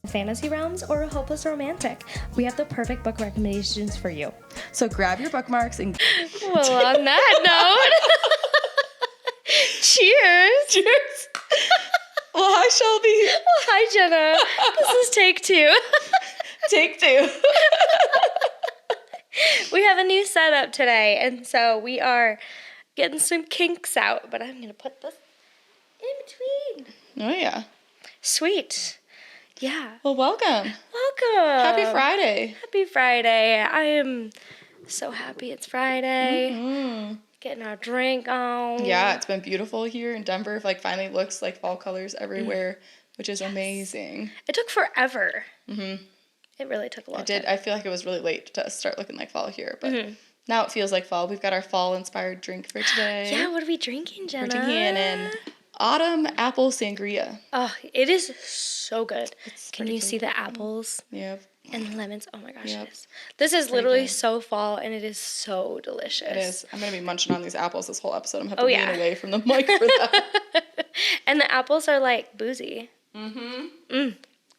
Fantasy realms or a hopeless romantic, we have the perfect book recommendations for you. So grab your bookmarks and Well, on that note, cheers. cheers. Well, hi, Shelby. Well, hi, Jenna. This is take two. Take two. We have a new setup today, and so we are getting some kinks out, but I'm going to put this in between. Oh, yeah. Sweet. Yeah. Well, welcome. Welcome. Happy Friday. Happy Friday. I am so happy it's Friday. Mm-hmm. Getting our drink on. Yeah, it's been beautiful here in Denver. Like, finally looks like fall colors everywhere, which is amazing. It took forever. Mm-hmm. It really took a long time. I feel like it was really late to start looking like fall here, but now it feels like fall. We've got our fall-inspired drink for today. Yeah, what are we drinking, Jenna? We're drinking an autumn apple sangria. Oh, it is so good. Can pretty you good. see the apples Yep. and lemons? Oh my gosh, Yep. it is. This is literally good. so fall, and it is so delicious. It is. I'm going to be munching on these apples this whole episode. I'm going to Oh, have to yeah. lean away from the mic for that. And the apples are like boozy. Mm-hmm.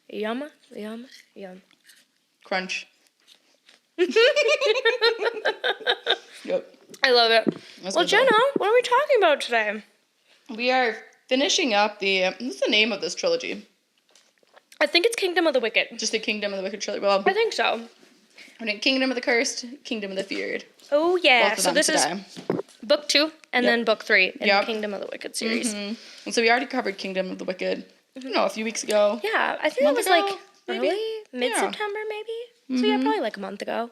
Yum, yum, yum. Crunch. Yep. I love it. That's Well, good Jenna, though. what are we talking about today? We are finishing up what's the name of this trilogy? I think it's Kingdom of the Wicked. Just the Kingdom of the Wicked trilogy. Well, I think so. we're doing Kingdom of the Cursed, Kingdom of the Feared. Oh, yeah. Both of So them this today. is book 2 and then book 3 in Yep. the Kingdom of the Wicked series. Mhm. And so we already covered Kingdom of the Wicked, a few weeks ago. Yeah, I think it Month was ago, like maybe? early, mid-September maybe. So Mm-hmm. yeah, probably like a month ago.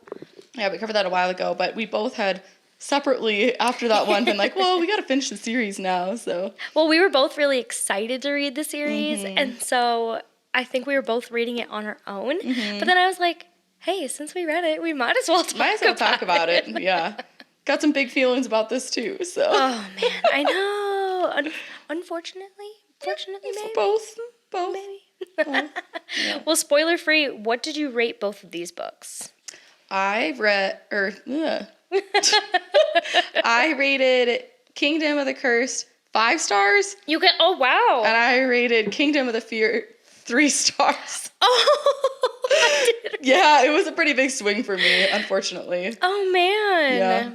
Yeah, we covered that a while ago, but we both had separately after that one been like, well, we got to finish the series now, so. Well, we were both really excited to read the series, Mm-hmm. and so I think we were both reading it on our own. Mm-hmm. But then I was like, hey, since we read it, we might as well talk about it. Yeah. Got some big feelings about this too, so. Oh man, I know. Unfortunately, maybe. Both. Maybe. Yeah. Well, spoiler free, what did you rate both of these books? I rated Kingdom of the Cursed 5 stars, You get, oh wow. and I rated Kingdom of the Fear 3 stars. Oh, I did. Yeah, it was a pretty big swing for me, unfortunately. Oh man. Yeah.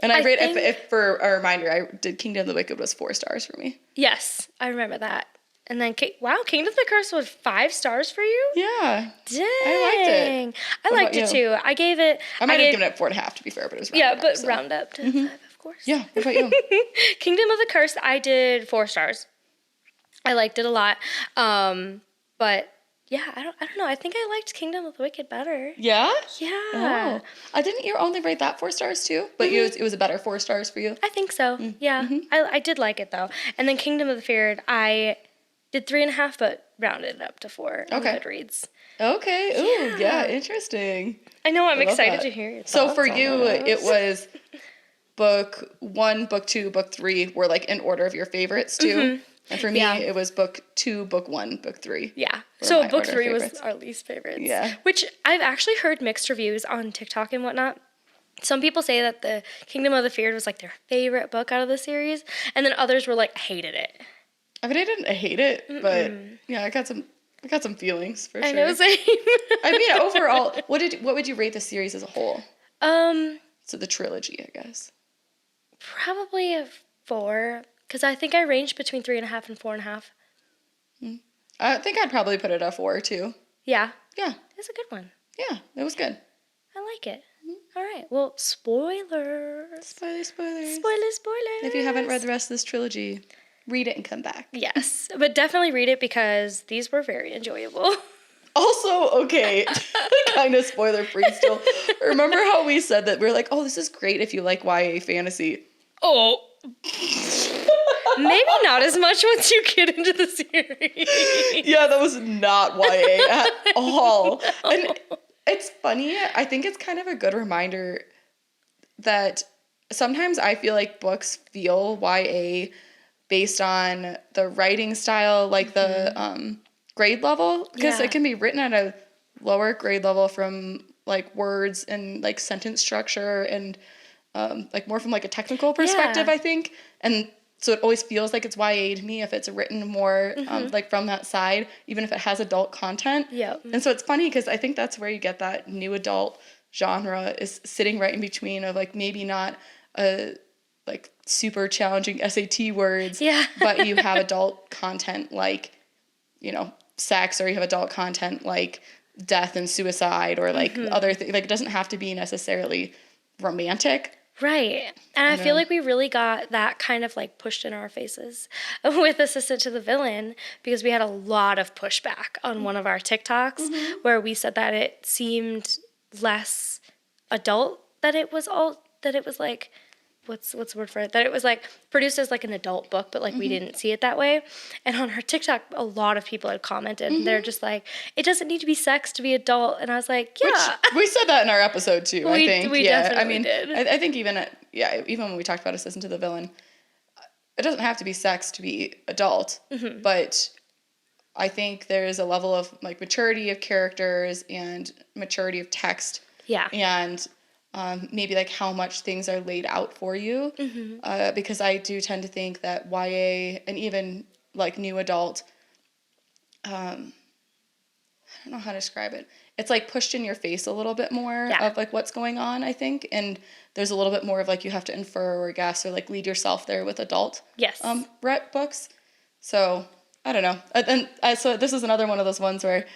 And I I rate, think- if for a reminder, I did Kingdom of the Wicked was 4 stars for me. Yes, I remember that. And then, wow, Kingdom of the Curse was 5 stars for you? Yeah. Dang. liked it. I What liked about it you? too. I gave it. I might have given it 4.5 to be fair, but it was rounded Yeah, up, but so. round up to 5, of course. Yeah, what about you? Kingdom of the Curse, I did 4 stars. I liked it a lot. But yeah, I don't know. I think I liked Kingdom of the Wicked better. Yeah? Yeah. Oh. Didn't you only rate that 4 stars too? But it was a better 4 stars for you? I think so. Yeah. I did like it though. And then Kingdom of the Feared, I did 3.5, but rounded it up to 4 on Okay. Goodreads. Okay. Ooh, yeah, interesting. I know. I'm I love excited that. to hear your So thoughts for on you, those. it was book 1, book 2, book 3 were like in order of your favorites too. And for me, Yeah. it was book 2, book 1, book 3. Yeah. were So my book order 3 was favorites. our least favorites. Yeah. Which I've actually heard mixed reviews on TikTok and whatnot. Some people say that the Kingdom of the Feared was like their favorite book out of the series, and then others were like hated it. I mean, I didn't hate it, but yeah, I got some feelings for sure. I know, same. I mean, overall, what would you rate the series as a whole? So the trilogy, I guess. Probably a 4, because I think I ranged between 3.5 and 4.5. I think I'd probably put it at 4 too. Yeah, Yeah, it's a good one. yeah, it was good. I like it. All right. Well, spoilers. Spoilers. Spoilers. If you haven't read the rest of this trilogy, read it and come back. Yes, but definitely read it because these were very enjoyable. Also, okay, kind of spoiler free still. Remember how we said that we were like, oh, this is great if you like YA fantasy. Oh. Maybe not as much once you get into the series. Yeah, that was not YA at all. And it's funny, I think it's kind of a good reminder that sometimes I feel like books feel YA based on the writing style, like the grade level, because Yeah. it can be written at a lower grade level from like words and like sentence structure and like more from like a technical perspective, Yeah. I think. And so it always feels like it's YA to me if it's written more like from that side, even if it has adult content. Yep. And so it's funny because I think that's where you get that new adult genre is sitting right in between of like maybe not a like super challenging SAT words, Yeah. but you have adult content like, you know, sex, or you have adult content like death and suicide, or like other things. Like it doesn't have to be necessarily romantic. Right. And I feel know. like we really got that kind of like pushed in our faces with Assistant to the Villain, because we had a lot of pushback on one of our TikToks where we said that it seemed less adult, that it was like, what's the word for it? That it was like produced as like an adult book, but like we didn't see it that way. And on her TikTok, a lot of people had commented. And they're just like, it doesn't need to be sex to be adult. And I was like, yeah. Which we said that in our episode too. I We- think. we Yeah. I definitely mean, did. I think even even when we talked about Assistant to the Villain, it doesn't have to be sex to be adult, but I think there's a level of like maturity of characters and maturity of text, Yeah. and maybe like how much things are laid out for you, because I do tend to think that YA and even like new adult, I don't know how to describe it. It's like pushed in your face a little bit more Yeah. of like what's going on, I think, and there's a little bit more of like you have to infer or guess or like lead yourself there with adult Yes. books. So I don't know. So this is another one of those ones where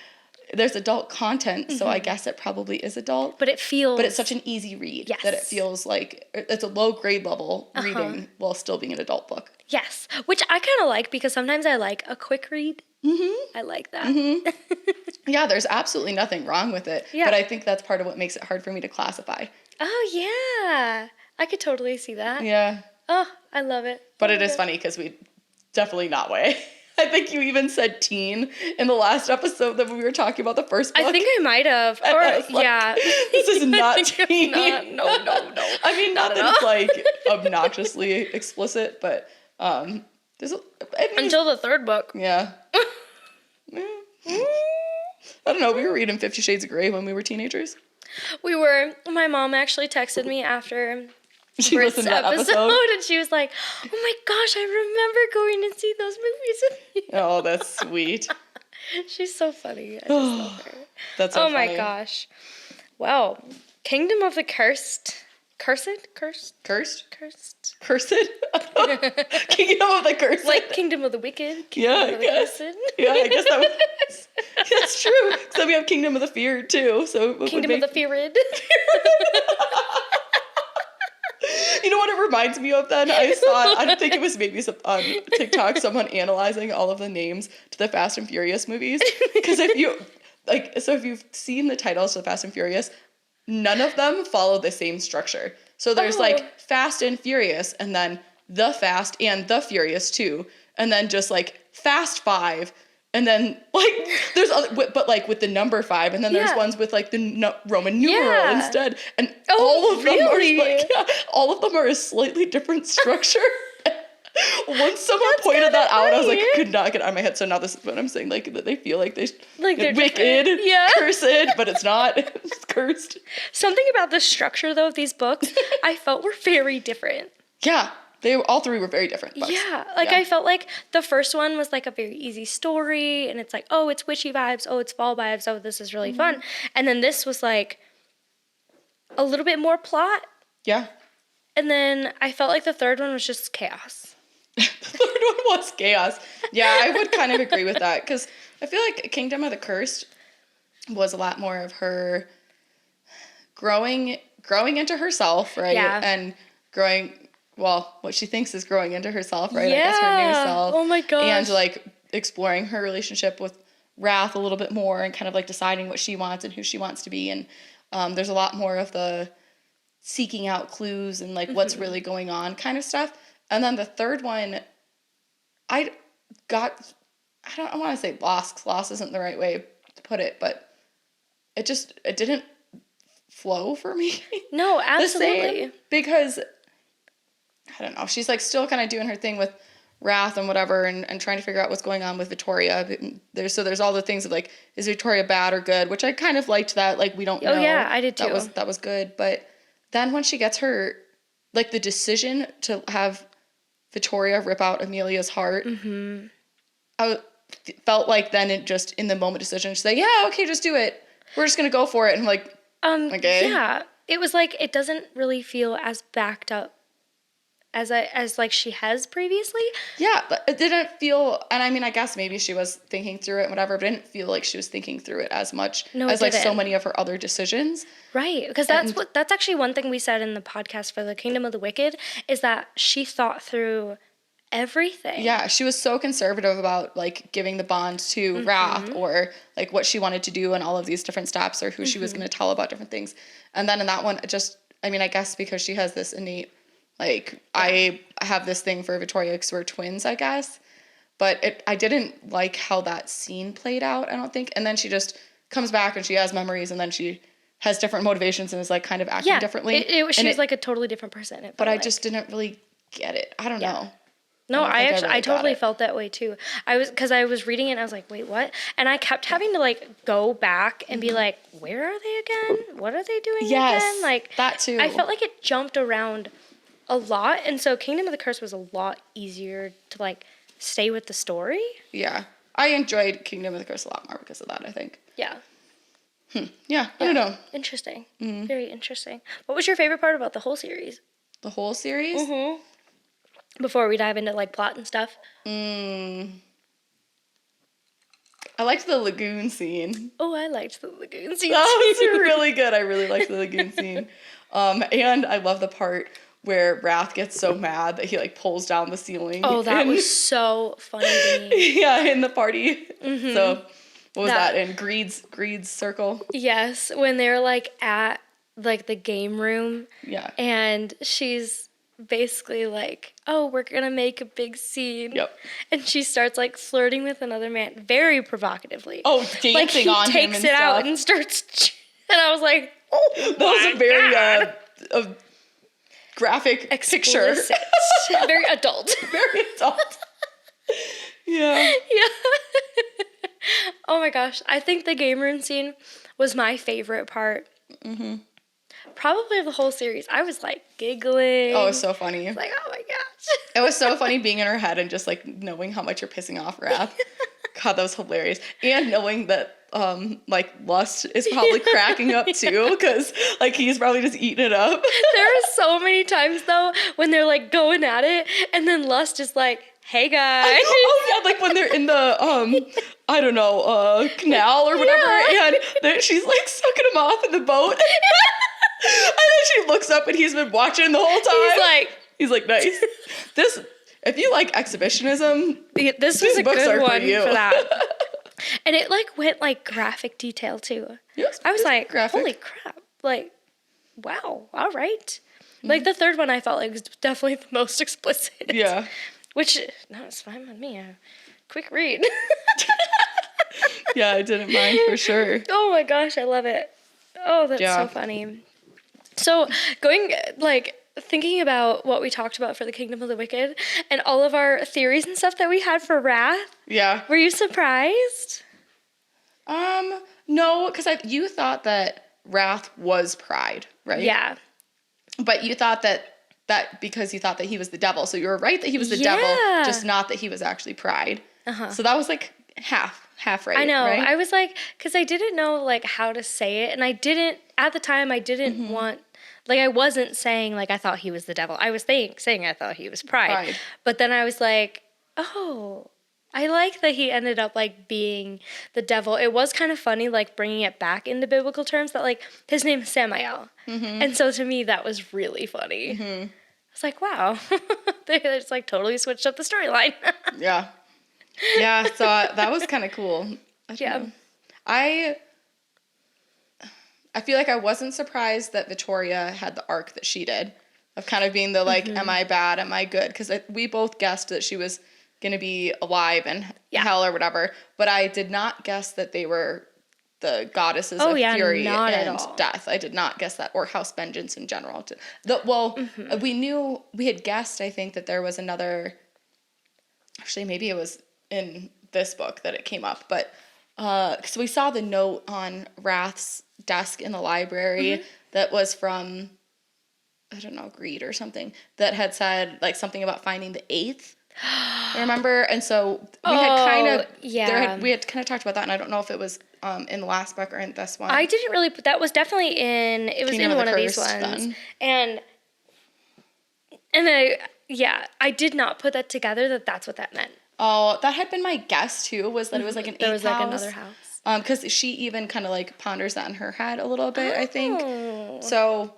there's adult content, so I guess it probably is adult. But it feels. But it's such an easy read that it Yes. feels like it's a low grade level reading while still being an adult book. Yes, which I kind of like, because sometimes I like a quick read. I like that. Yeah, there's absolutely nothing wrong with it. Yeah. But I think that's part of what makes it hard for me to classify. Oh, yeah. I could totally see that. Yeah. Oh, I love it. But it is funny because we definitely not way. I think you even said teen in the last episode that we were talking about the first book. I think I might have. And I was like, Yeah. This is not I think teen. it's not. No. I mean, not Not that at it's like obnoxiously explicit, but there's Until the third book. yeah. I don't know. We were reading 50 Shades of Grey when we were teenagers. My mom actually texted me after She Brit's listened to that episode, episode. and she was like, oh my gosh, I remember going to see those movies with you. Oh, that's sweet. She's so funny. I just love her. That's so Oh my funny. gosh. Wow. Kingdom of the Cursed. Cursed? Cursed? Cursed. Cursed? Kingdom of the Cursed. Like Kingdom of the Wicked. Yeah, Kingdom I of the guess. Cursed. Yeah, I guess that's true. So we have Kingdom of the Feared too. So it would Kingdom of make- the Feared. You know what it reminds me of then? I don't think it was maybe on TikTok, someone analyzing all of the names to the Fast and Furious movies. Because if you've seen the titles of Fast and Furious, none of them follow the same structure. So there's Oh. like Fast and Furious, and then The Fast and The Furious 2, and then just like Fast 5, and then like there's other, but like with the number 5, and then there's Yeah. ones with like the Roman numeral Yeah. instead, and Oh, all of them really? are like all of them are a slightly different structure. Once someone pointed kinda that out, I was like, funny. could not get it out of my head. So now this is what I'm saying, like that they feel like they Like they're wicked, different. Yeah. cursed, but it's not. It's cursed. Something about the structure, though, of these books, I felt were very different. Yeah, all three were very different books. Yeah, like I felt like the first one was like a very easy story, and it's like, oh, it's witchy vibes, oh, it's fall vibes, oh, this is really fun. And then this was like a little bit more plot, Yeah. and then I felt like the third one was just chaos. The third one was chaos. Yeah, I would kind of agree with that because I feel like Kingdom of the Cursed was a lot more of her growing into herself, right? Yeah. And what she thinks is growing into herself, right? I guess her new Yeah. self. Oh my gosh. And like exploring her relationship with Wrath a little bit more and kind of like deciding what she wants and who she wants to be. And there's a lot more of the seeking out clues and like what's really going on kind of stuff. And then the third one, I don't want to say lost, 'cause lost isn't the right way to put it, but it didn't flow for me. No, the absolutely. same, because I don't know, she's like still kind of doing her thing with Wrath and whatever, and trying to figure out what's going on with Victoria. There's all the things of like, is Victoria bad or good? Which I kind of liked that. Like, we don't know. Oh yeah, I did too. That was good. But then when she gets her, like, the decision to have Victoria rip out Amelia's heart, I felt like then it just, in the moment decision, she's like, yeah, okay, just do it. We're just gonna go for it. And I'm like, okay. Yeah, it was like, it doesn't really feel as backed up as like she has previously. Yeah, but it didn't feel, and I mean, I guess maybe she was thinking through it and whatever, but it didn't feel like she was thinking through it as much as like so many of her other decisions. Right, because that's actually one thing we said in the podcast for the Kingdom of the Wicked, is that she thought through everything. Yeah, she was so conservative about like giving the bond to Wrath, or like what she wanted to do and all of these different steps, or who she was going to tell about different things. And then in that one, I mean, I guess because she has this innate, like, I have this thing for Victoria because we're twins, I guess. But I didn't like how that scene played out, I don't think. And then she just comes back and she has memories, and then she has different motivations and is like kind of acting differently. She was like a totally different person. But I just didn't really get it. I don't know. No, I totally felt that way too. Because I was reading it and I was like, wait, what? And I kept having to like go back and be like, where are they again? What are they doing again? Like, that too. I felt like it jumped around a lot, and so Kingdom of the Curse was a lot easier to like stay with the story. Yeah, I enjoyed Kingdom of the Curse a lot more because of that, I think. Yeah. Yeah, I don't know. Interesting. Very interesting. What was your favorite part about the whole series? The whole series? Before we dive into like plot and stuff. I liked the lagoon scene. Oh, I liked the lagoon scene. That was really good. I really liked the lagoon scene. And I love the part where Wrath gets so mad that he like pulls down the ceiling. Oh, that was so funny to me. Yeah, in the party. So what was that in Greed's circle? Yes, when they're like at like the game room. Yeah. And she's basically like, oh, we're gonna make a big scene. Yep. And she starts like flirting with another man very provocatively. Oh, dancing like, he on him takes and it stuff. out and starts, and I was like, oh, that was a very a graphic picture. Very adult. Very adult. Yeah. Yeah. Oh my gosh, I think the game room scene was my favorite part. Probably of the whole series. I was like giggling. Oh, it was so funny. Like, oh my gosh. It was so funny being in her head and just like knowing how much you're pissing off Wrath. God, that was hilarious. And knowing that like Lust is probably cracking up too, because like he's probably just eating it up. There are so many times though when they're like going at it, and then Lust is like, hey guys. Oh yeah, like when they're in the I don't know, canal or whatever, and she's like sucking him off in the boat. And then she looks up and he's been watching the whole time. He's like, nice. This, if you like exhibitionism, this was a good one for that. And it like went like graphic detail too. Yes, I was like, graphic. holy crap. Like, wow, all right. Like the third one I felt like was definitely the most explicit. Yeah. Which, no, it's fine with me. Quick read. Yeah, I didn't mind for sure. Oh my gosh, I love it. Oh, that's so funny. So going, like, thinking about what we talked about for the Kingdom of the Wicked and all of our theories and stuff that we had for Wrath. Yeah. Were you surprised? No, because you thought that Wrath was pride, right? Yeah. But you thought that because you thought that he was the devil. So you were right that he was the devil, just not that he was actually pride. So that was like half right. I know. Right? I was like, because I didn't know like how to say it. And I didn't, at the time, I didn't want, like I wasn't saying like I thought he was the devil. I was saying I thought he was pride. But then I was like, oh, I like that he ended up like being the devil. It was kind of funny, like bringing it back into biblical terms, that like his name is Samael. And so to me, that was really funny. I was like, wow, they just like totally switched up the storyline. Yeah. Yeah, so that was kind of cool. I feel like I wasn't surprised that Victoria had the arc that she did, of kind of being the like, am I bad, am I good? Because we both guessed that she was going to be alive in hell or whatever, but I did not guess that they were the goddesses of fury and death. I did not guess that, or house vengeance in general. We had guessed, I think, that there was another actually maybe it was in this book that it came up, but because we saw the note on Wrath's desk in the library that was from, I don't know, Greed or something, that had said like something about finding the eighth. Remember? And so we had kind of we had kind of talked about that, and I don't know if it was in the last book or in this one. I didn't really put that. Was definitely in. It was Kingdom in of the one of these Cursed, ones, then. and I did not put that together. That's what that meant. Oh, that had been my guess too. Was that it was like an eighth There was like house. another house. Because she even kind of like ponders that in her head a little bit. I think Oh. so.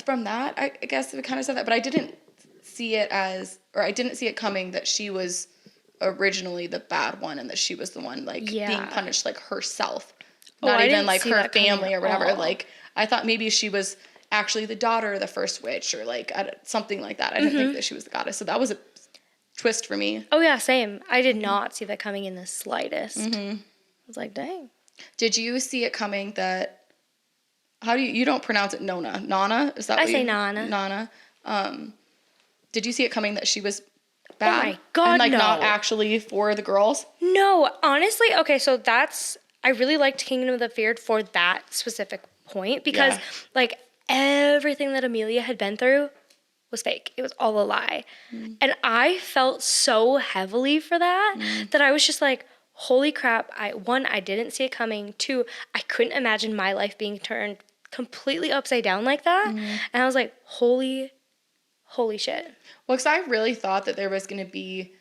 From that, I guess we kind of said that, but I didn't see it as, or I didn't see it coming that she was originally the bad one and that she was the one like being punished like herself, not even like her family or whatever. Like I thought maybe she was actually the daughter of the first witch or like something like that. I didn't think that she was the goddess, so that was a twist for me. Oh yeah, same. I did not see that coming in the slightest. I was like, dang. Did you see it coming that? How do you don't pronounce it Nona? Nana? Is that I what say you, Nana. Nana. Did you see it coming that she was bad? Oh my God, and like no. not actually for the girls? No, honestly, okay, so I really liked Kingdom of the Feared for that specific point because like everything that Amelia had been through was fake. It was all a lie. And I felt so heavily for that that I was just like, holy crap, I didn't see it coming. 2, I couldn't imagine my life being turned completely upside down like that. And I was like, holy shit. Well, because I really thought that there was going to be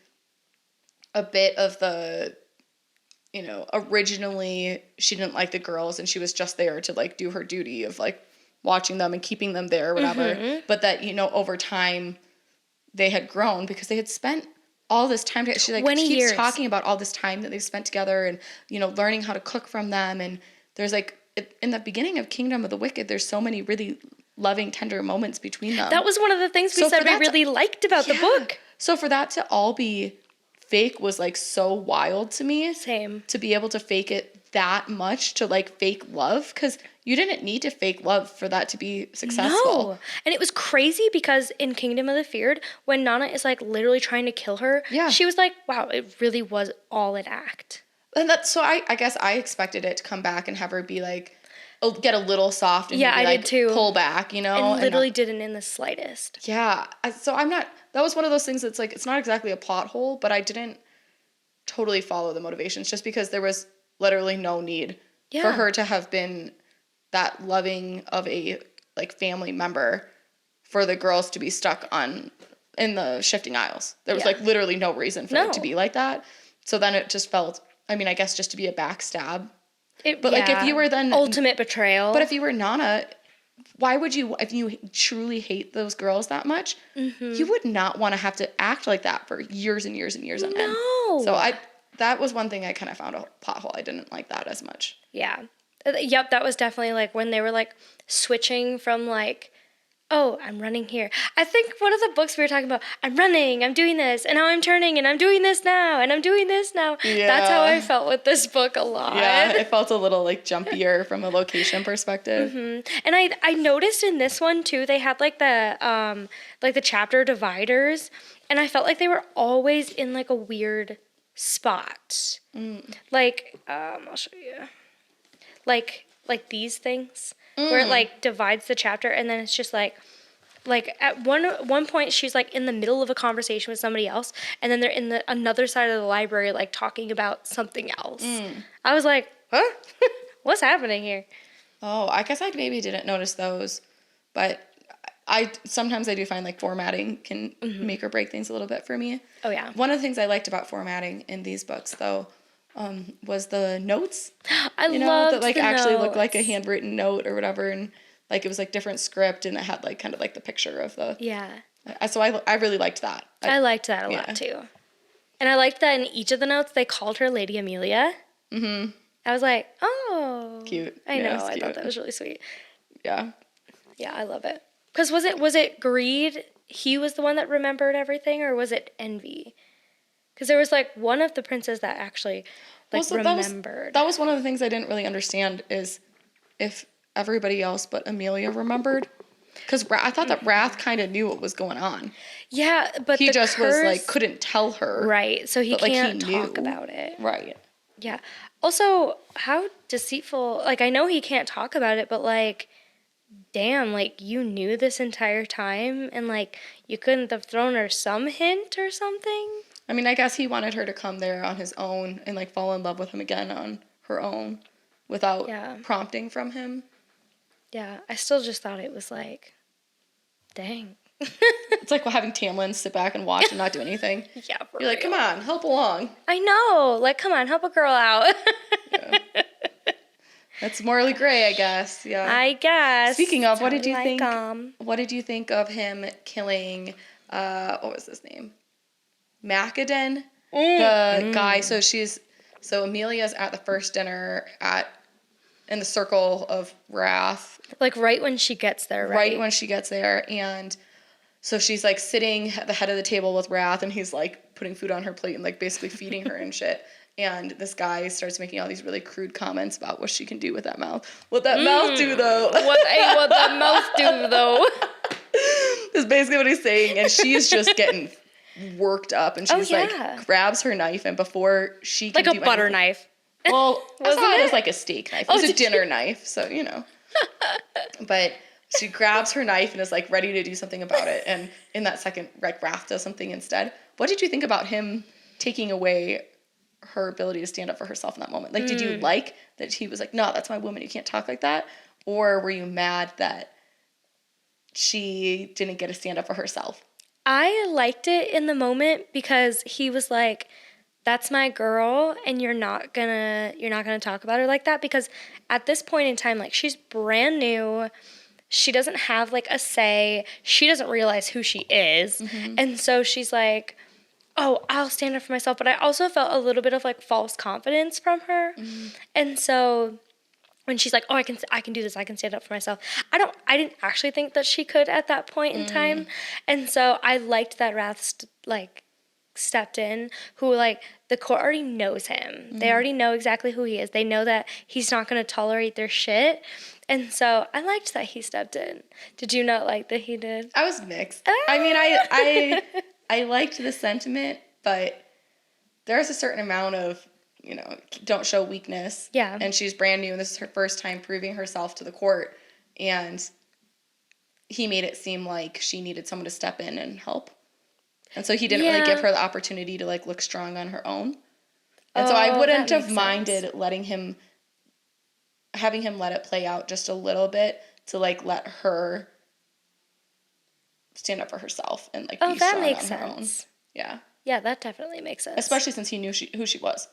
a bit of the, originally she didn't like the girls and she was just there to like do her duty of like watching them and keeping them there or whatever. But that, over time they had grown because they had spent all this time together. She like keeps years. talking about all this time that they've spent together and, learning how to cook from them. And there's like, in the beginning of Kingdom of the Wicked, there's so many really loving, tender moments between them. That was one of the things we said we really liked about the book. So for that to all be fake was like so wild to me. Same. To be able to fake it that much, to like fake love, because you didn't need to fake love for that to be successful. No. And it was crazy because in Kingdom of the Feared, when Nana is like literally trying to kill her, she was like, wow, it really was all an act. And so I guess I expected it to come back and have her be like, get a little soft and I like did too. Pull back, And literally didn't in the slightest. Yeah. So that was one of those things that's like, it's not exactly a plot hole, but I didn't totally follow the motivations just because there was literally no need for her to have been that loving of a like family member for the girls to be stuck in the shifting aisles. There was like literally no reason for it to be like that. So then it just felt, I mean, I guess just to be a backstab. Like if you were then ultimate betrayal. But if you were Nana, why would you, if you truly hate those girls that much, you would not want to have to act like that for years and years and years on end. No. So that was one thing I kind of found a plot hole. I didn't like that as much. Yeah. Yep, that was definitely like when they were like switching from like, oh, I'm running here. I think one of the books we were talking about, I'm running, I'm doing this, and now I'm turning, and I'm doing this now, and I'm doing this now. Yeah. That's how I felt with this book a lot. Yeah, it felt a little like jumpier from a location perspective. And I noticed in this one too, they had like the chapter dividers, and I felt like they were always in like a weird spot. Like, I'll show you. Like these things where it like divides the chapter, and then it's just like at one point she's like in the middle of a conversation with somebody else, and then they're in another side of the library like talking about something else. I was like, huh? What's happening here? Oh, I guess I maybe didn't notice those, but sometimes I do find like formatting can make or break things a little bit for me. Oh yeah. One of the things I liked about formatting in these books though was the notes. I loved that like the actually notes. looked like a handwritten note or whatever, and like it was like different script, and it had like kind of like the picture of the. Yeah. So I really liked that. I liked that a lot too, and I liked that in each of the notes they called her Lady Amelia. I was like, oh, cute. I know. I thought that was really sweet. Yeah. Yeah, I love it. Because was it Greed? He was the one that remembered everything, or was it Envy? Because there was like one of the princes that actually remembered. That was one of the things I didn't really understand is if everybody else but Amelia remembered. Because I thought that Wrath kind of knew what was going on. Yeah, but He the just was curse, like, couldn't tell her. right, so he but, like, he can't talk knew. about it. Right. Yeah. Also, how deceitful, like, I know he can't talk about it, but, like, damn, like, you knew this entire time, and, like, you couldn't have thrown her some hint or something? I mean, I guess he wanted her to come there on his own and, like, fall in love with him again on her own without Yeah. prompting from him. Yeah, I still just thought it was, like, dang. It's like having Tamlin sit back and watch and not do anything. Yeah, for You're like, real. come on, help along. I know. Like, come on, help a girl out. Yeah. That's morally gray, I guess. Yeah. I guess. Speaking of, what Sound did you like, think? What did you think of him killing? What was his name? Macadon, the guy. So Amelia's at the first dinner in the Circle of Wrath. Like, right when she gets there, right? Right when she gets there, and so she's like sitting at the head of the table with Wrath, and he's like putting food on her plate and like basically feeding her and shit. And this guy starts making all these really crude comments about what she can do with that mouth. What that mouth do, though? What that mouth do, though? Is basically what he's saying. And she's just getting worked up. And she's like, grabs her knife. And before she can like do a butter anything, knife. well, I Wasn't saw it it? as like a steak knife. It was a dinner knife. So, you know. But she grabs her knife and is like ready to do something about it. And in that second, like, Wrath does something instead. What did you think about him taking away her ability to stand up for herself in that moment? Like, did you like that he was like, no, that's my woman, you can't talk like that? Or were you mad that she didn't get to stand up for herself? I liked it in the moment because he was like, that's my girl, and you're not gonna talk about her like that, because at this point in time, like, she's brand new. She doesn't have like a say. She doesn't realize who she is. And so she's like, oh, I'll stand up for myself. But I also felt a little bit of like false confidence from her. And so when she's like, oh, I can do this, I can stand up for myself, I didn't actually think that she could at that point in time. And so I liked that Wrath stepped in, who, like, the court already knows him. They already know exactly who he is. They know that he's not going to tolerate their shit. And so I liked that he stepped in. Did you not like that he did? I was mixed. I mean, I liked the sentiment, but there's a certain amount of, you know, don't show weakness. Yeah. And she's brand new, and this is her first time proving herself to the court. And he made it seem like she needed someone to step in and help. And so he didn't really give her the opportunity to, like, look strong on her own. And so I wouldn't have minded having him let it play out just a little bit to, like, let her stand up for herself and, like, be strong on her own. Yeah. Yeah, that definitely makes sense. Especially since he knew who she was.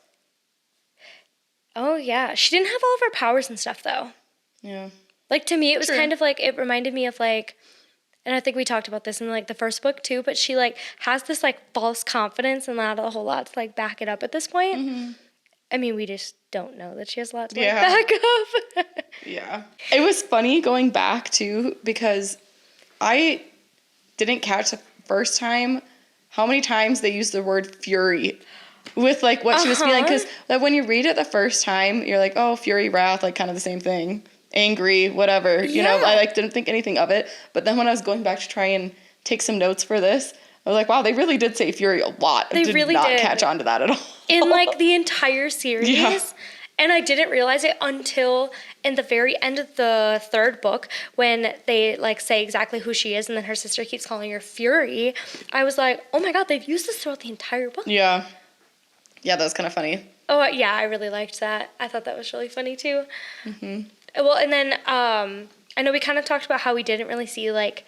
Oh, yeah. She didn't have all of her powers and stuff, though. Yeah. Like, to me, it was kind of like, it reminded me of, like, and I think we talked about this in, like, the first book, too, but she, like, has this, like, false confidence and not a whole lot to, like, back it up at this point. I mean, we just don't know that she has a lot to, like, back up. Yeah. It was funny going back, too, because I didn't catch the first time how many times they used the word fury with, like, what she was feeling. Because when you read it the first time, you're like, oh, fury, wrath, like, kind of the same thing. Angry, whatever. You know, I, like, didn't think anything of it. But then when I was going back to try and take some notes for this, I was like, wow, they really did say fury a lot. I did not catch on to that at all. In, like, the entire series. Yeah. And I didn't realize it until in the very end of the third book when they, like, say exactly who she is and then her sister keeps calling her Fury. I was like, oh my god, they've used this throughout the entire book. Yeah. Yeah, that was kind of funny. Oh, yeah, I really liked that. I thought that was really funny, too. Well, and then I know we kind of talked about how we didn't really see, like,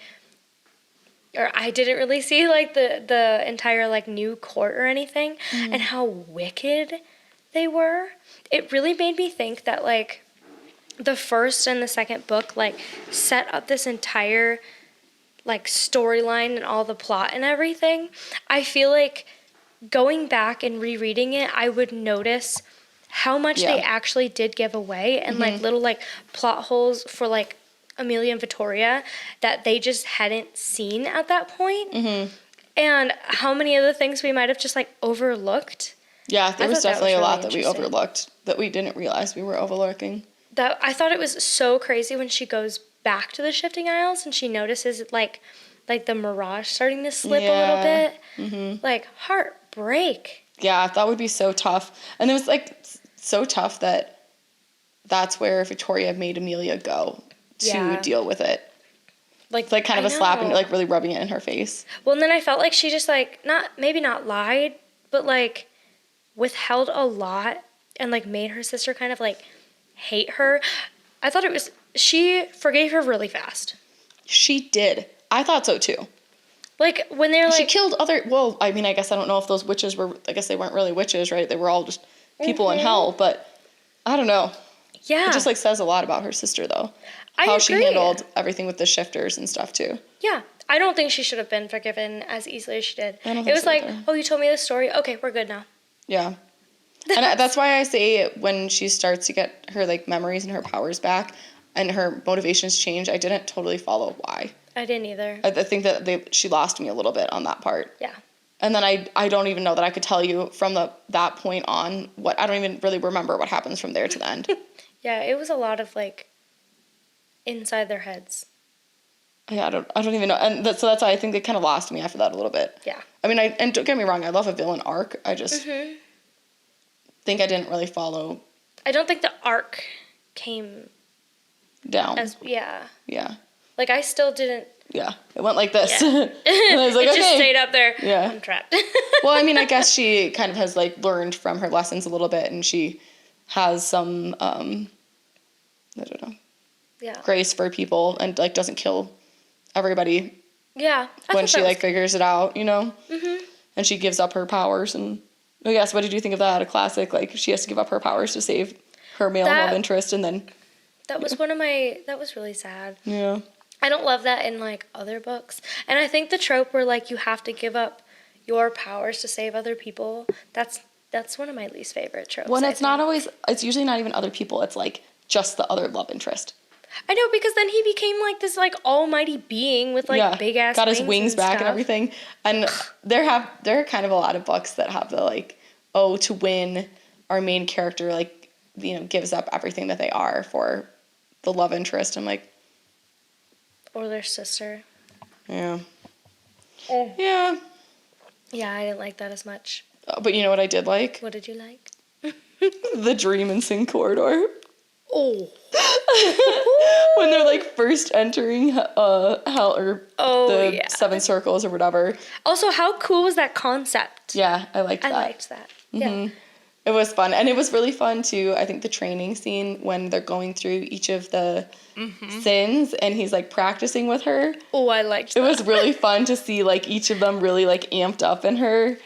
or I didn't really see, like, the entire, like, new court or anything, and how wicked they were. It really made me think that, like, the first and the second book, like, set up this entire, like, storyline and all the plot and everything. I feel like going back and rereading it, I would notice how much they actually did give away and, like, little, like, plot holes for, like, Amelia and Victoria that they just hadn't seen at that point. And how many of the things we might have just, like, overlooked. Yeah, there was definitely a lot that we overlooked that we didn't realize we were overlooking. I thought it was so crazy when she goes back to the shifting aisles and she notices like the mirage starting to slip a little bit. Mm-hmm. Like, heartbreak. Yeah, that would be so tough. And it was like so tough that that's where Victoria made Amelia go to deal with it. Like, it's like kind of a slap and like really rubbing it in her face. Well, and then I felt like she just like maybe not lied, but like withheld a lot and like made her sister kind of like hate her. I thought she forgave her really fast. She did. I thought so too. Like when they're like she killed I mean, I guess I don't know if those witches I guess they weren't really witches, right? They were all just people in hell, but I don't know. Yeah. It just like says a lot about her sister though. How she handled everything with the shifters and stuff too. Yeah. I don't think she should have been forgiven as easily as she did. I don't think it was so like, either. oh, you told me this story. Okay, we're good now. Yeah. And that's why I say when she starts to get her like memories and her powers back and her motivations change, I didn't totally follow why. I didn't either. I think that she lost me a little bit on that part. Yeah. And then I don't even know that I could tell you from that point on I don't even really remember what happens from there to the end. Yeah, it was a lot of like inside their heads. Yeah, I don't even know. And so that's why I think they kind of lost me after that a little bit. Yeah. I mean, and don't get me wrong, I love a villain arc. I just think I didn't really follow. I don't think the arc came down. Yeah. Like I still didn't. Yeah, it went like this. Yeah. And I was like, it just stayed up there. Yeah. I'm trapped. Well, I mean, I guess she kind of has like learned from her lessons a little bit, and she has some I don't know. Yeah. Grace for people and like doesn't kill everybody. Yeah. When she like figures it out, you know. Mhm. And she gives up her powers, and I guess what did you think of that? A classic, like she has to give up her powers to save her male love interest, and then. That was that was really sad. Yeah. I don't love that in like other books, and I think the trope where like you have to give up your powers to save other people. That's one of my least favorite tropes. When it's not always, it's usually not even other people. It's like just the other love interest. I know, because then he became like this like almighty being with like big ass got his wings back and everything. And there are kind of a lot of books that have the like, to win, our main character like, you know, gives up everything that they are for the love interest. I'm like, or their sister. Yeah. Yeah. Yeah, I didn't like that as much. But you know what I did like? What did you like? The dream and Sin corridor. Oh. When they're like first entering hell or the seven circles or whatever. Also, how cool was that concept? Yeah, I liked that. Mm-hmm. Yeah. It was fun. And it was really fun too, I think the training scene when they're going through each of the sins and he's like practicing with her. Oh, I liked that. It was really fun to see like each of them really like amped up in her.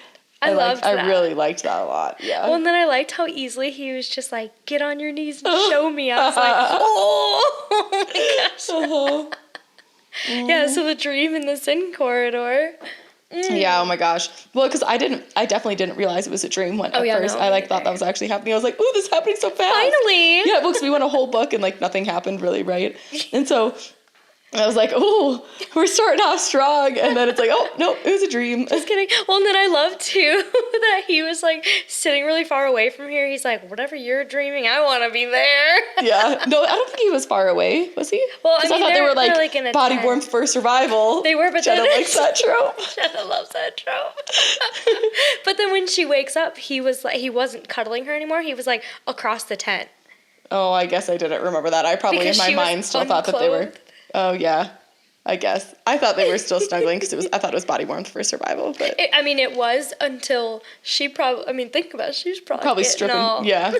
I loved that. I really liked that a lot. Yeah. Well, and then I liked how easily he was just like, get on your knees and show me. I was like, oh my gosh. Uh-huh. Yeah, so the dream in the Sin corridor. Yeah, oh my gosh. Well, because I definitely didn't realize it was a dream when at first I like thought that was actually happening. I was like, ooh, this is happening so fast. Finally. Yeah, because we went a whole book and like nothing happened really, right? And so I was like, oh, we're starting off strong. And then it's like, oh, no, it was a dream. Just kidding. Well, and then I love, too, that he was, like, sitting really far away from here. He's like, whatever you're dreaming, I want to be there. Yeah. No, I don't think he was far away. Was he? Well, I mean, thought they were, like in a body tent. warmth for survival. They were, but Jenna likes that trope. Jenna loves that trope. But then when she wakes up, he wasn't cuddling her anymore. He was, like, across the tent. Oh, I guess I didn't remember that. I probably, in my mind, still thought that they were. Oh, yeah. I guess. I thought they were still snuggling because I thought it was body warmth for survival. But it was until she probably, think about it, she was probably stripping. all... Yeah.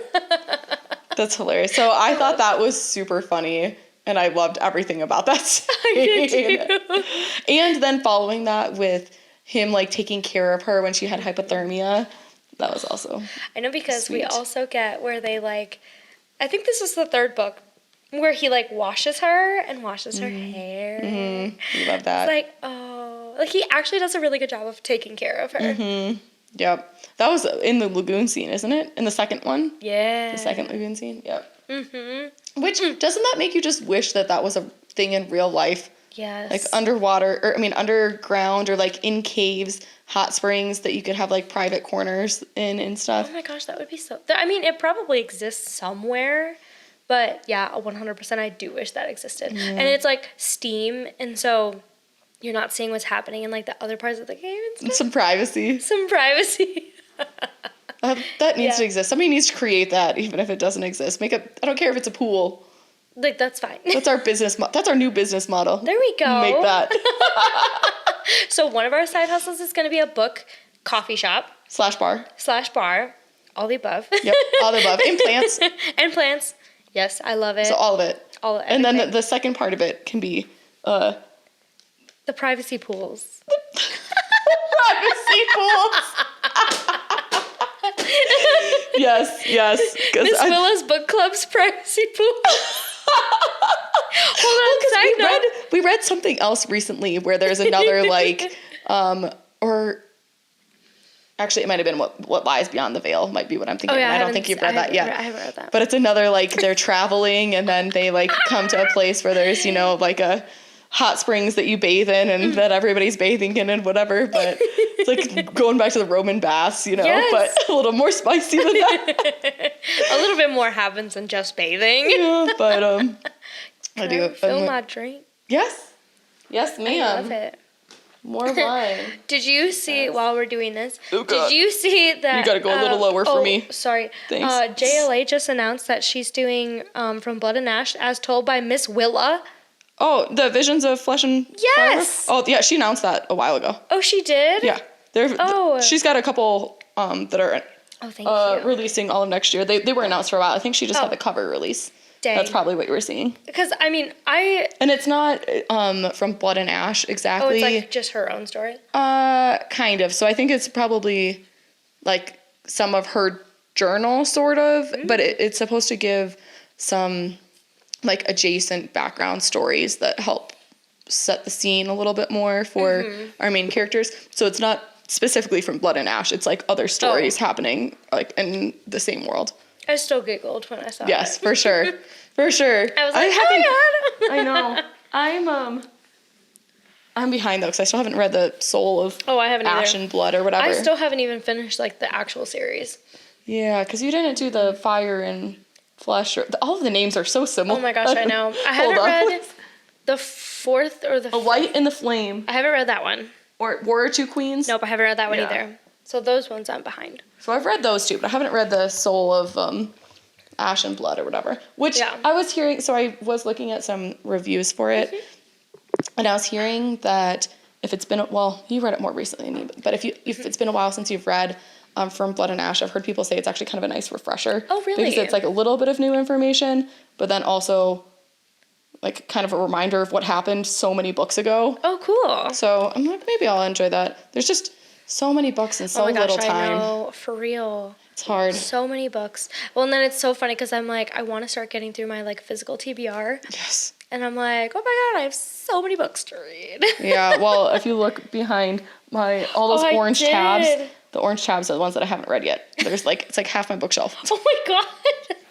That's hilarious. So I thought that was super funny and I loved everything about that scene. I did too. And then following that with him like taking care of her when she had hypothermia. That was also I know, because sweet. We also get where they like, I think this is the third book, where he like washes her and washes her hair. Mm-hmm. You love that. It's like, oh, like he actually does a really good job of taking care of her. Mm-hmm. Yep. That was in the lagoon scene, isn't it? In the second one? Yeah. The second lagoon scene? Yep. Mm-hmm. Which, doesn't that make you just wish that was a thing in real life? Yes. Like underground or like in caves, hot springs that you could have like private corners in and stuff. Oh my gosh, that would be so... it probably exists somewhere, But yeah, 100% I do wish that existed. And it's like Steam, and so you're not seeing what's happening in like the other parts of the game and stuff. Some privacy. Some privacy. That needs to Yeah. exist. Somebody needs to create that, even if it doesn't exist. I don't care if it's a pool. Like, that's fine. That's our that's our new business model. There we go. Make that. So one of our side hustles is going to be a book coffee shop /bar. /bar. All the above. Yep, all the above. And plants. And plants. Yes, I love it. So all of it. And then everything. the second part of it can be The privacy pools. privacy pools. Yes. Miss Willa's book club's privacy pool. Hold on, side note. we read something else recently where there's another like or actually it might have been what lies beyond the veil might be what I'm thinking. Oh, yeah, I don't think you've read that yet. I haven't read that. But it's another like they're traveling and then they like come to a place where there's, like a hot springs that you bathe in and that everybody's bathing in and whatever, but it's like going back to the Roman baths, Yes. but a little more spicy than that. A little bit more happens than just bathing. Yeah, but I do. Fill my drink. Yes, ma'am. I love it. More wine. Did you see, while we're doing this, Oh, God. did you see that... You gotta go a little lower for me. Sorry. Thanks. JLA just announced that she's doing From Blood and Ash as told by Miss Willa. Oh, the Visions of Flesh and Yes! Fire? Oh, yeah, she announced that a while ago. Oh, she did? Yeah. She's got a couple that are Oh, thank you. releasing all of next year. They were announced for a while. I think she just had the cover release. Dang. That's probably what you were seeing. Because, and it's not From Blood and Ash exactly. it's like just her own story? Kind of. So I think it's probably like some of her journal, sort of, but it's supposed to give some like adjacent background stories that help set the scene a little bit more for our main characters. So it's not specifically From Blood and Ash. It's like other stories happening like in the same world. I still giggled when I saw it. Yes, for sure. For sure. I was like, oh my God. I know. I'm behind though because I still haven't read the Soul of Oh, I haven't Ash either. and Blood or whatever. I still haven't even finished like the actual series. Yeah, because you didn't do the Fire and Flesh. All of the names are so similar. Oh my gosh, I know. I haven't read the fourth or the The Light and the Flame. I haven't read that one. Or Warrior Two Queens. Nope, I haven't read that one Yeah. either. So those ones I'm behind. So I've read those two, but I haven't read the Soul of Ash and Blood or whatever. Which I was hearing, so I was looking at some reviews for it, and I was hearing that if it's been, well, you read it more recently than me, but if it's been a while since you've read From Blood and Ash, I've heard people say it's actually kind of a nice refresher. Oh, really? Because it's like a little bit of new information, but then also like kind of a reminder of what happened so many books ago. Oh, cool. So I'm like, maybe I'll enjoy that. There's just so many books in so little time. I know, for real. It's hard. So many books. Well, and then it's so funny because I'm like, I want to start getting through my like physical TBR. Yes. And I'm like, oh my God, I have so many books to read. Yeah, well, if you look behind all those I orange did. tabs, the orange tabs are the ones that I haven't read yet. It's like half my bookshelf. Oh my God.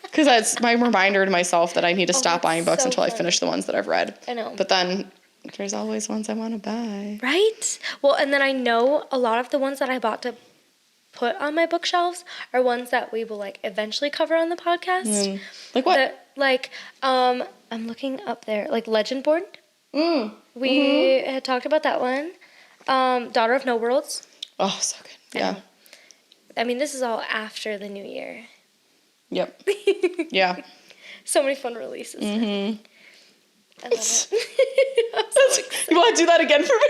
Because that's my reminder to myself that I need to stop that's buying books so until I funny. finish the ones that I've read. I know. But then there's always ones I want to buy. Right? Well, and then I know a lot of the ones that I bought to put on my bookshelves are ones that we will like eventually cover on the podcast. Like what? I'm looking up there, like Legendborn. We had talked about that one. Daughter of No Worlds. Oh, so good. Yeah. I mean, this is all after the new year. Yep. Yeah. So many fun releases. I love it. I'm so excited. You want to do that again for me?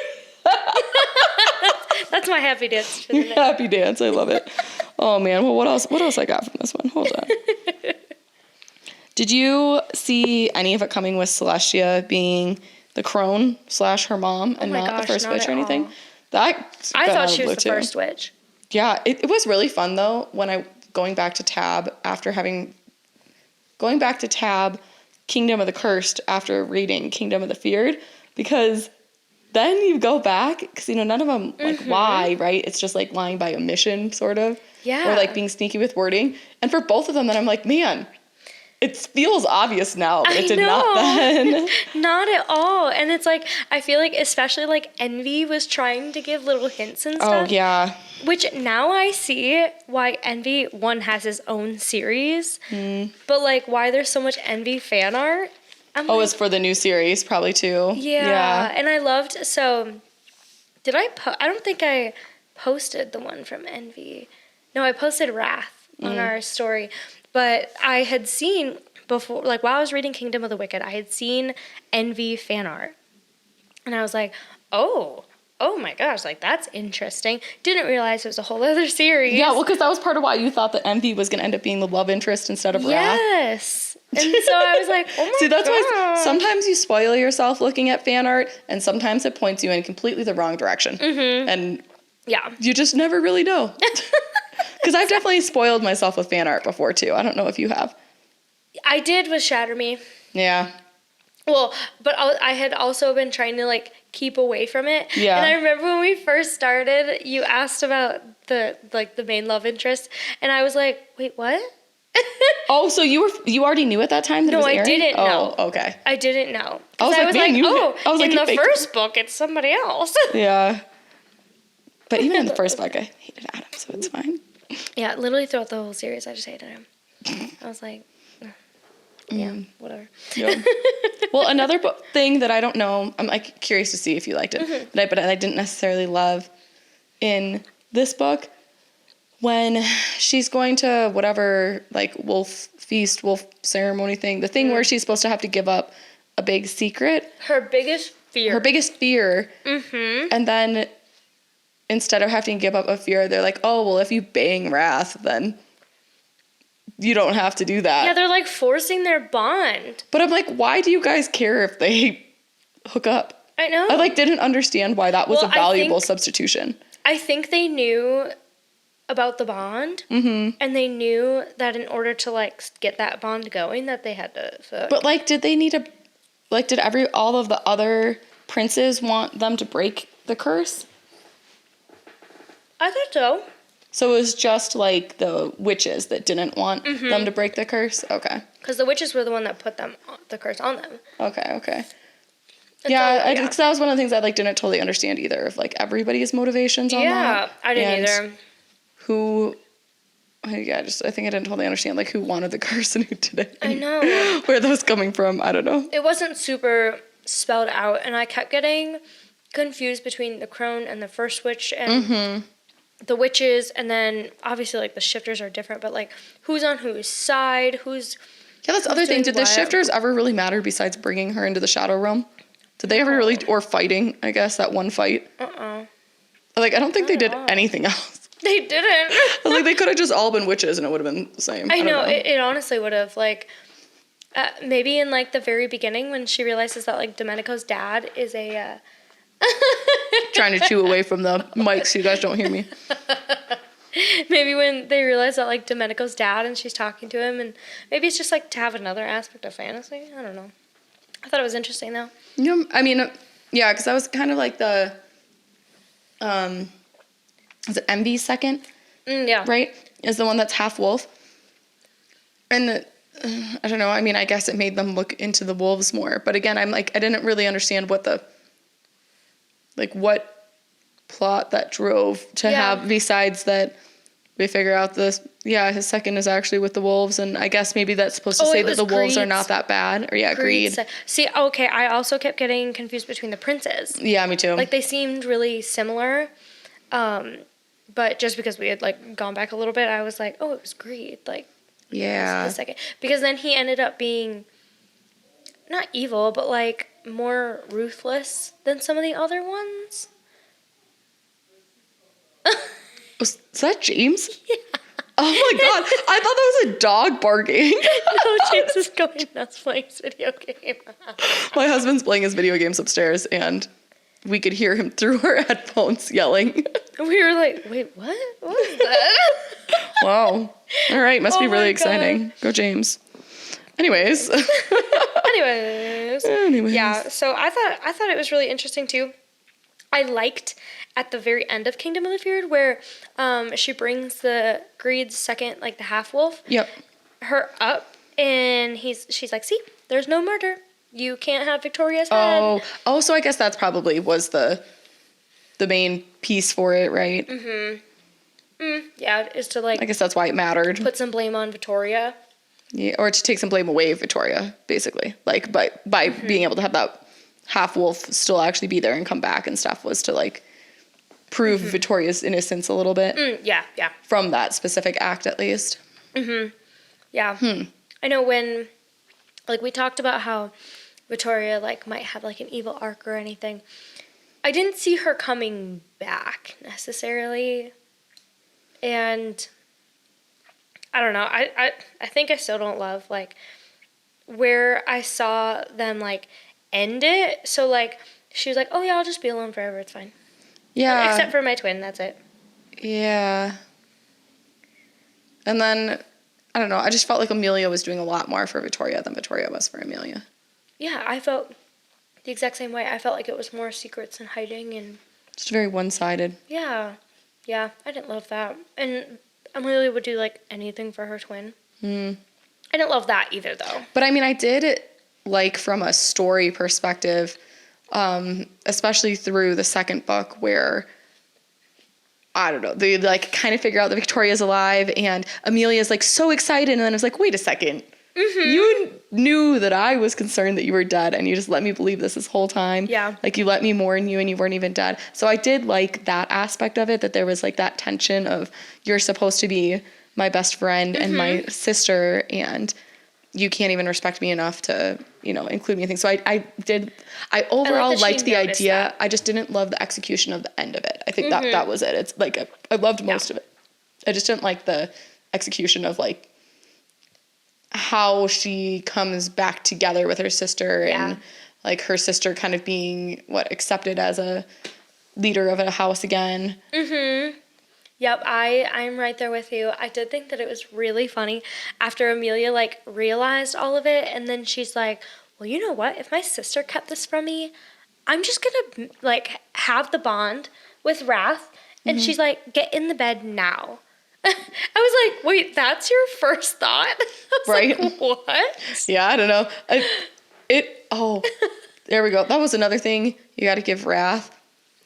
That's my happy dance for the night. Happy dance. I love it. Oh, man. Well, what else I got from this one? Hold on. Did you see any of it coming with Celestia being the crone / her mom and my not gosh, the first not witch at or anything? all. That I got out thought of she was blue, the too. first witch. Yeah, it was really fun though when going back to Tab Kingdom of the Cursed after reading Kingdom of the Feared, because then you go back because none of them like lie, right? It's just like lying by omission sort of. Yeah. Or like being sneaky with wording. And for both of them then I'm like, man, it feels obvious now, but I it did know. not then. Not at all. And it's like, I feel like especially like Envy was trying to give little hints and stuff. Oh, yeah. Which now I see why Envy, one, has his own series. But like why there's so much Envy fan art. I'm Oh, like, it's for the new series, probably too. yeah. And I loved, so did I I don't think I posted the one from Envy. No, I posted Wrath on our story. But I had seen before, like while I was reading Kingdom of the Wicked, I had seen Envy fan art. And I was like, oh my gosh, like that's interesting. Didn't realize it was a whole other series. Yeah, well, because that was part of why you thought that Envy was going to end up being the love interest instead of Wrath. Yes. And so I was like, oh my See, that's why gosh. sometimes you spoil yourself looking at fan art, and sometimes it points you in completely the wrong direction. And Yeah. you just never really know. Because I've definitely spoiled myself with fan art before, too. I don't know if you have. I did with Shatter Me. Yeah. Well, but I had also been trying to like keep away from it. Yeah. And I remember when we first started, you asked about the main love interest, and I was like, wait, what? Oh, so you already knew at that time that it No, was I airing? didn't know. Oh, okay. I didn't know. I was 'Cause like, man, in you the faked it. first book, it's somebody else. Yeah. But even in the first book, I hated Adam, so it's fine. Yeah, literally throughout the whole series, I just hated him. I was like, yeah, whatever. Yeah. Well, another thing that I don't know, I'm like curious to see if you liked it, but I didn't necessarily love in this book, when she's going to whatever like wolf ceremony thing, the thing where she's supposed to have to give up a big secret, Her biggest fear. and then instead of having to give up a fear, they're like, oh well, if you bang Wrath, then you don't have to do that. Yeah, they're like forcing their bond. But I'm like, why do you guys care if they hook up? I know. I like didn't understand why that was Well, a valuable I think- substitution. I think they knew about the bond, and they knew that in order to like get that bond going, that they had to fuck. But like, did they need a like? Did all of the other princes want them to break the curse? I thought so. So it was just like the witches that didn't want them to break the curse. Okay. Because the witches were the one that put the curse on them. Okay. And Yeah, so, cause that was one of the things I like didn't totally understand either, of like everybody's motivations on that. Yeah, I didn't either. Who, I think I didn't totally understand like who wanted the curse and who didn't. I know. Where that was coming from, I don't know. It wasn't super spelled out, and I kept getting confused between the crone and the first witch and the witches, and then obviously like the shifters are different, but like who's on whose side, who's Yeah, that's the other thing. doing Did the what? shifters ever really matter besides bringing her into the Shadow Realm? Did they ever really, or fighting, I guess, that one fight? Like, I don't think they did anything else. They didn't. Like, they could have just all been witches and it would have been the same. I don't know. It honestly would have like maybe in like the very beginning when she realizes that like Domenico's dad is a Trying to chew away from the mic so you guys don't hear me. maybe when they realize that like Domenico's dad and she's talking to him, and maybe it's just like to have another aspect of fantasy. I don't know. I thought it was interesting though. Yeah, I mean, yeah, because I was kind of like the, is it Envy's second? Yeah. Right? Is the one that's half wolf. And I don't know. I mean, I guess it made them look into the wolves more. But again, I'm like, I didn't really understand what plot that drove to have, besides that we figure out this, his second is actually with the wolves. And I guess maybe that's supposed to say that the wolves are not that bad. Or Greed. See, okay, I also kept getting confused between the princes. Yeah, me too. Like they seemed really similar. But just because we had like gone back a little bit, I was like, oh, it was Greed. Like, yeah. the second. Because then he ended up being not evil, but like more ruthless than some of the other ones. Was that James? Yeah. Oh my god, I thought that was a dog barking. No, James is going nuts playing his video game. My husband's playing his video games upstairs, and we could hear him through our headphones yelling. We were like, wait, what? What is that? Wow. All right, must be Oh really my exciting. Go James. Anyways. Anyways. Yeah, so I thought it was really interesting too. I liked at the very end of Kingdom of the Feared where she brings the Greed's second, like the half wolf, Yep. her up And she's like, see, there's no murder. You can't have Victoria's head. Oh, so I guess that's probably was the main piece for it, right? Yeah, is to I like guess that's why it mattered. put some blame on Victoria. Yeah, or to take some blame away of Victoria, basically. Like, by being able to have that half wolf still actually be there and come back and stuff was to, like, prove Victoria's innocence a little bit. Yeah. From that specific act, at least. Yeah. I know when, like, we talked about how Victoria, like, might have, like, an evil arc or anything. I didn't see her coming back, necessarily. And I don't know. I think I still don't love, like, where I saw them, like, end it. So, like, she was like, oh, yeah, I'll just be alone forever. It's fine. Yeah. Except for my twin. That's it. Yeah. And then, I don't know. I just felt like Amelia was doing a lot more for Victoria than Victoria was for Amelia. Yeah, I felt the exact same way. I felt like it was more secrets and hiding and... Just very one-sided. Yeah, I didn't love that. And Amelia would do, like, anything for her twin. I didn't love that either, though. But, I mean, I did, like, from a story perspective, especially through the second book where, I don't know, they, like, kind of figure out that Victoria's alive and Amelia's, like, so excited. And then it's like, wait a second. You knew that I was concerned that you were dead and you just let me believe this whole time. Yeah. Like, you let me mourn you and you weren't even dead. So I did like that aspect of it, that there was, like, that tension of you're supposed to be my best friend and my sister and you can't even respect me enough to, you know, include me in things. So I overall that she liked the noticed idea. that. I just didn't love the execution of the end of it. I think that was it. It's like, I loved most of it. I just didn't like the execution of, like, how she comes back together with her sister and, like, her sister kind of being, accepted as a leader of a house again. Yep, I'm right there with you. I did think that it was really funny after Amelia, like, realized all of it, and then she's like, well, you know what? If my sister kept this from me, I'm just gonna, like, have the bond with Wrath, and she's like, get in the bed now. I was like, wait, that's your first thought? I was Right. like, what? Yeah, I don't know. There we go. That was another thing you got to give Wrath.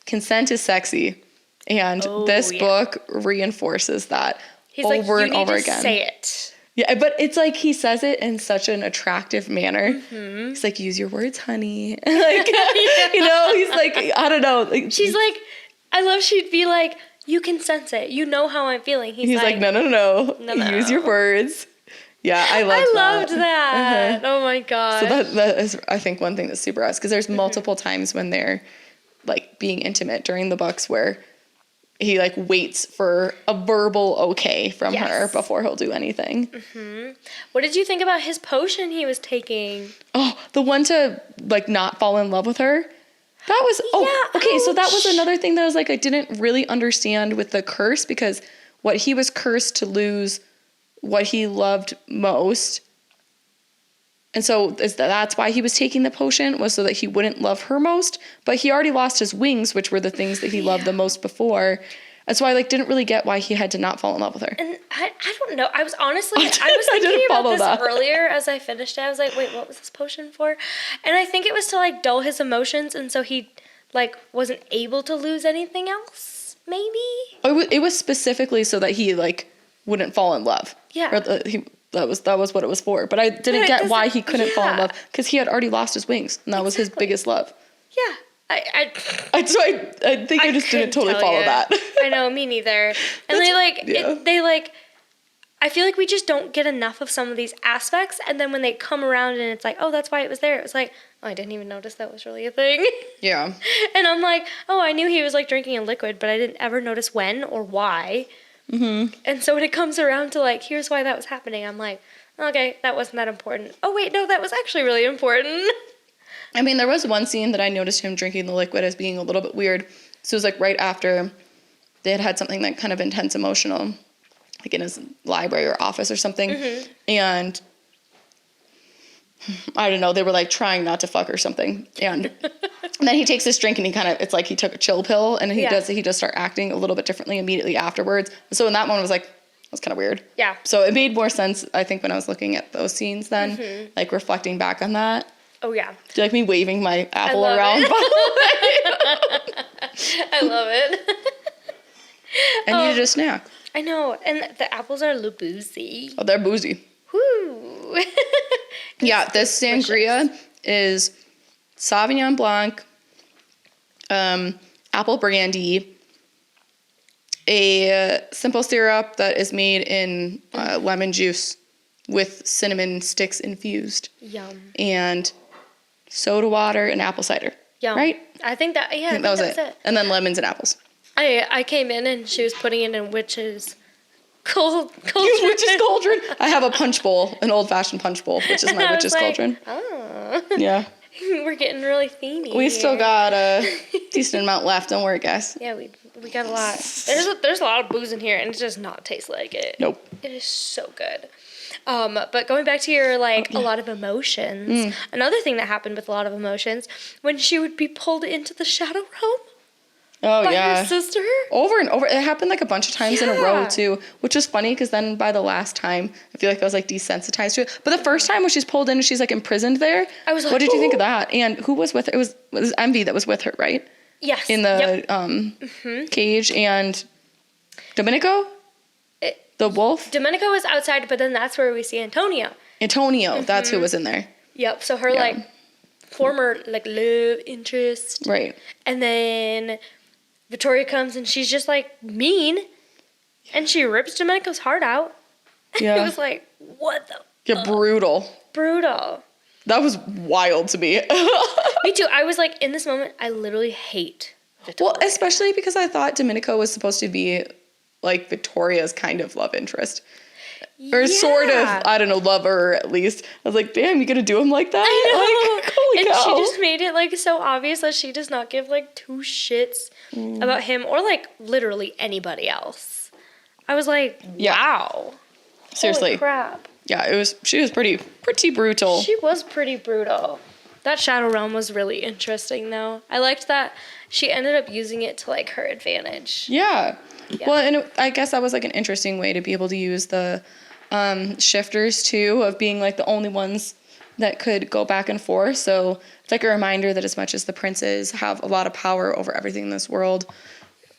Consent is sexy. And this book reinforces that He's over like, you and need over to again. say it. Yeah, but it's like he says it in such an attractive manner. He's like, use your words, honey. Like, you know, he's like, I don't know. Like, She's like, I love she'd be like, you can sense it. You know how I'm feeling. He's like, no. Use your words. Yeah, I loved that. Oh my god. So that is, I think, one thing that's super us, because there's multiple times when they're, like, being intimate during the books where he, like, waits for a verbal okay from her before he'll do anything. What did you think about his potion he was taking? Oh, the one to, like, not fall in love with her? That was, okay, so that was another thing that I was like, I didn't really understand with the curse, because what he was cursed to lose what he loved most. And so that's why he was taking the potion, was so that he wouldn't love her most. But he already lost his wings, which were the things that he loved the most before. And so I, like, didn't really get why he had to not fall in love with her. And I don't know. I was honestly, I was thinking about this earlier as I finished it. I was like, wait, what was this potion for? And I think it was to, like, dull his emotions. And so he, like, wasn't able to lose anything else, maybe? It was specifically so that he, like, wouldn't fall in love. Yeah. That was what it was for. But I didn't get why he couldn't fall in love, because he had already lost his wings, and that was his biggest love. Yeah. I think I just didn't totally follow that. I know, me neither. And I feel like we just don't get enough of some of these aspects, and then when they come around and it's like, oh, that's why it was there, it was like, oh, I didn't even notice that was really a thing. Yeah. And I'm like, oh, I knew he was, like, drinking a liquid, but I didn't ever notice when or why. And so when it comes around to, like, here's why that was happening, I'm like, okay, that wasn't that important. Oh, wait, no, that was actually really important. I mean, there was one scene that I noticed him drinking the liquid as being a little bit weird. So it was, like, right after they had something, like, kind of intense emotional, like, in his library or office or something. And I don't know, they were, like, trying not to fuck or something. And then he takes this drink and it's like he took a chill pill, and he does start acting a little bit differently immediately afterwards. So in that moment, I was like, was kind of weird. Yeah. So it made more sense, I think, when I was looking at those scenes then, like reflecting back on that. Oh, yeah. Do you like me waving my apple love around? I love it. I needed a snack. I know. And the apples are a little boozy. Oh, they're boozy. Woo. Yeah, this sangria is Sauvignon Blanc, apple brandy, a simple syrup that is made in lemon juice with cinnamon sticks infused, Yum. and soda water and apple cider. Yum. Right? I think that, yeah, I think that was it. And then lemons and apples. I came in and she was putting it in witch's cauldron. Witch's cauldron. I have a punch bowl, an old-fashioned punch bowl, which is my I was witch's like, cauldron. Oh. Yeah. We're getting really themey. We still here. got a decent amount left. Don't worry, guys. Yeah, we got a lot. There's a lot of booze in here, and it does not taste like it. Nope. It is so good. But going back to your a lot of emotions, another thing that happened with a lot of emotions when she would be pulled into the shadow realm Oh, by yeah. her sister. Over and over. It happened like a bunch of times in a row, Yeah. too, which was funny because then by the last time, I feel like I was like desensitized to it. But the first time when she's pulled in and she's like imprisoned there, I was like, what did you think of "Ooh." that? And who was with her? It was Envy that was with her, right? Yes. In the Yep. cage, and Domenico, the wolf, Domenico was outside, but then that's where we see Antonio. Antonio. That's who was in there. Yep. So her Yeah. former love interest, Right. and then Victoria comes and she's just mean, and she rips Domenico's heart out. Yeah. It was like, what the Yeah, brutal. brutal. That was wild to me. Me too. I was like, in this moment, I literally hate Victoria. Well, especially because I thought Domenico was supposed to be like Victoria's kind of love interest. Or sort of, Yeah. I don't know, lover at least. I was like, damn, you gonna do him like that? I know. Like, holy And cow. she just made it so obvious that she does not give two shits about him or literally anybody else. I was like, Yeah. wow. Seriously. Holy crap. Yeah, she was pretty brutal. She was pretty brutal. That Shadow Realm was really interesting though. I liked that she ended up using it to her advantage. Yeah. Yeah. Well, and I guess that was an interesting way to be able to use the shifters too, of being the only ones that could go back and forth. So it's a reminder that as much as the princes have a lot of power over everything in this world,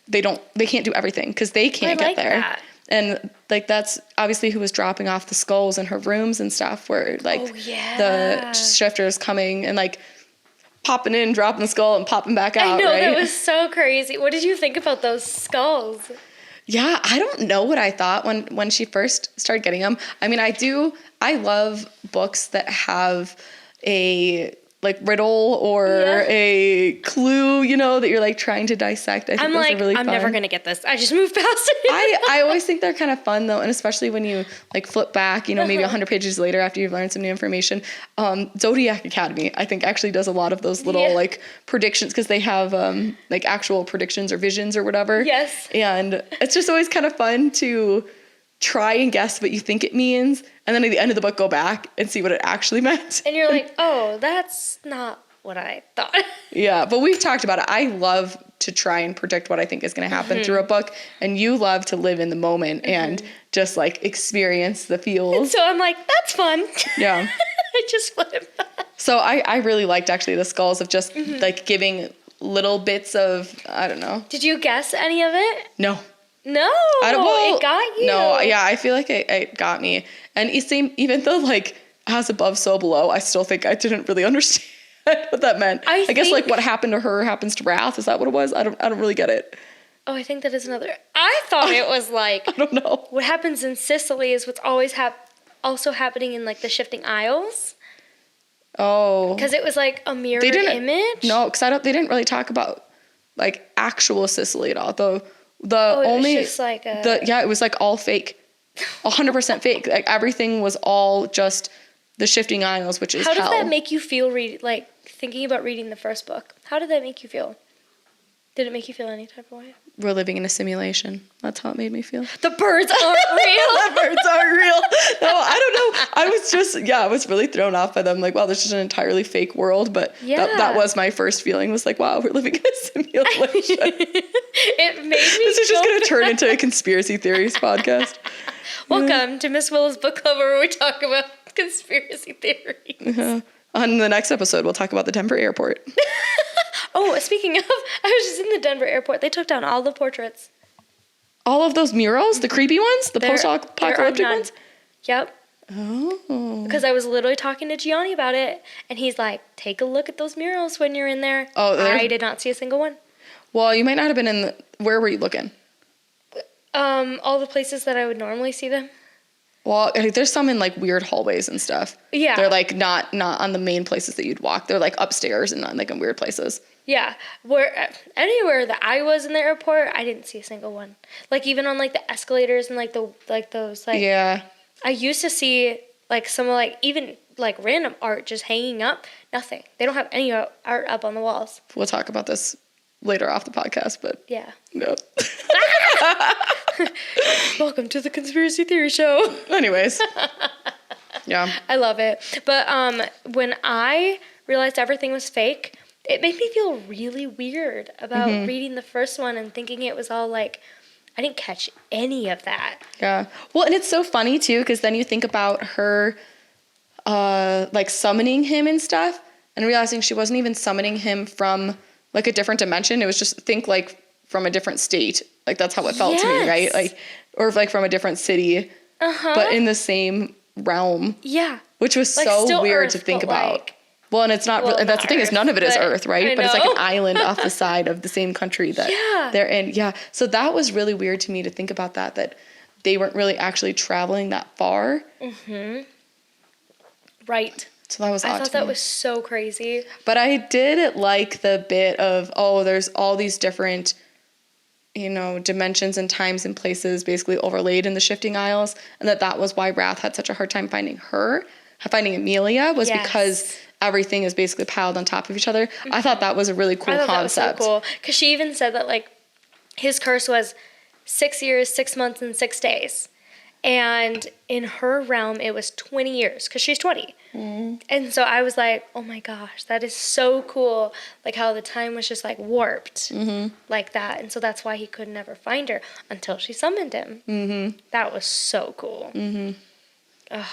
they can't do everything because they can't I get like there. that. And that's obviously who was dropping off the skulls in her rooms and stuff, where Oh, yeah. the shifters coming and popping in, dropping the skull and popping back out. I know, right? that was so crazy. What did you think about those skulls? Yeah, I don't know what I thought when she first started getting them. I mean, I love books that have a riddle or a clue, that you're trying to dissect. I think those are really I'm fun. never going to get this. I just moved past it. I always think they're kind of fun though, and especially when you flip back, maybe 100 pages later after you've learned some new information. Zodiac Academy, I think, actually does a lot of those little predictions because they have actual predictions or visions or whatever. Yes. And it's just always kind of fun to try and guess what you think it means, and then at the end of the book go back and see what it actually meant. And you're like, oh, that's not what I thought. Yeah, but we've talked about it. I love to try and predict what I think is going to happen through a book, and you love to live in the moment and just experience the feels. So I'm like, that's fun. Yeah. I just flip back. So I really liked actually the skulls of just giving little bits of, I don't know. Did you guess any of it? No. No. It got you. No, yeah, I feel like it got me. And even though as above, so below, I still think I didn't really understand what that meant. I guess think- what happened to her happens to Wrath. Is that what it was? I don't really get it. Oh, I think that is another. I thought it was I don't know. what happens in Sicily is what's always also happening in the Shifting Isles. Oh. Because it was a mirror image. No, because they didn't really talk about actual Sicily at all. The it only was just it was all fake, 100% fake. Everything was all just the Shifting Isles, which is How did hell. that make you feel? Thinking about reading the first book. How did that make you feel? Did it make you feel any type of way? We're living in a simulation. That's how it made me feel. The birds aren't real. The birds aren't real. No, I don't know. I was really thrown off by them. Wow, this is an entirely fake world. But that was my first feeling. Was wow, we're living in a simulation. It made me. This is just going to turn into a conspiracy theories podcast. Welcome to Miss Willow's Book Club, where we talk about conspiracy theories. On the next episode, we'll talk about the Denver airport. Oh, speaking of, I was just in the Denver airport. They took down all the portraits. All of those murals, the creepy ones, the There are post-apocalyptic none. ones. Yep. Oh. Because I was literally talking to Gianni about it, and he's like, take a look at those murals when you're in there. Oh, I did not see a single one. Well, you might not have been in the... Where were you looking? All the places that I would normally see them. Well, there's some in like weird hallways and stuff. Yeah. They're like not on the main places that you'd walk. They're like upstairs and not like in weird places. Yeah, where anywhere that I was in the airport, I didn't see a single one. Like even on like the escalators and like those like. Yeah. I used to see like some of like even like random art just hanging up. Nothing. They don't have any art up on the walls. We'll talk about this later off the podcast, but Yeah. no. Welcome to the Conspiracy Theory Show. Anyways. Yeah. I love it. But when I realized everything was fake, it made me feel really weird about reading the first one and thinking it was all like, I didn't catch any of that. Yeah. Well, and it's so funny too, because then you think about her like summoning him and stuff and realizing she wasn't even summoning him from like a different dimension. It was just think like from a different state. Like that's how it felt to me, right? Like, or like from a different city, but in the same realm. Yeah. Which was Like, so still weird Earth, to think but, about. like- Well, and it's not, Well, that's not the thing is none of it is Earth, Earth, right? I But it's like know. an island off the side of the same country that they're in. Yeah. So that was really weird to me to think about that they weren't really actually traveling that far. Right. So that was odd I thought to that me. was so crazy. But I did like the bit of, there's all these different, dimensions and times and places basically overlaid in the shifting aisles. And that was why Wrath had such a hard time finding Amelia was Yes. because everything is basically piled on top of each other. I thought that was a really cool I thought concept. that was so cool. Because she even said that, like, his curse was 6 years, 6 months, and 6 days. And in her realm, it was 20 years, because she's 20. And so I was like, oh my gosh, that is so cool. Like, how the time was just, like, warped like that. And so that's why he could never find her until she summoned him. That was so cool. Ugh,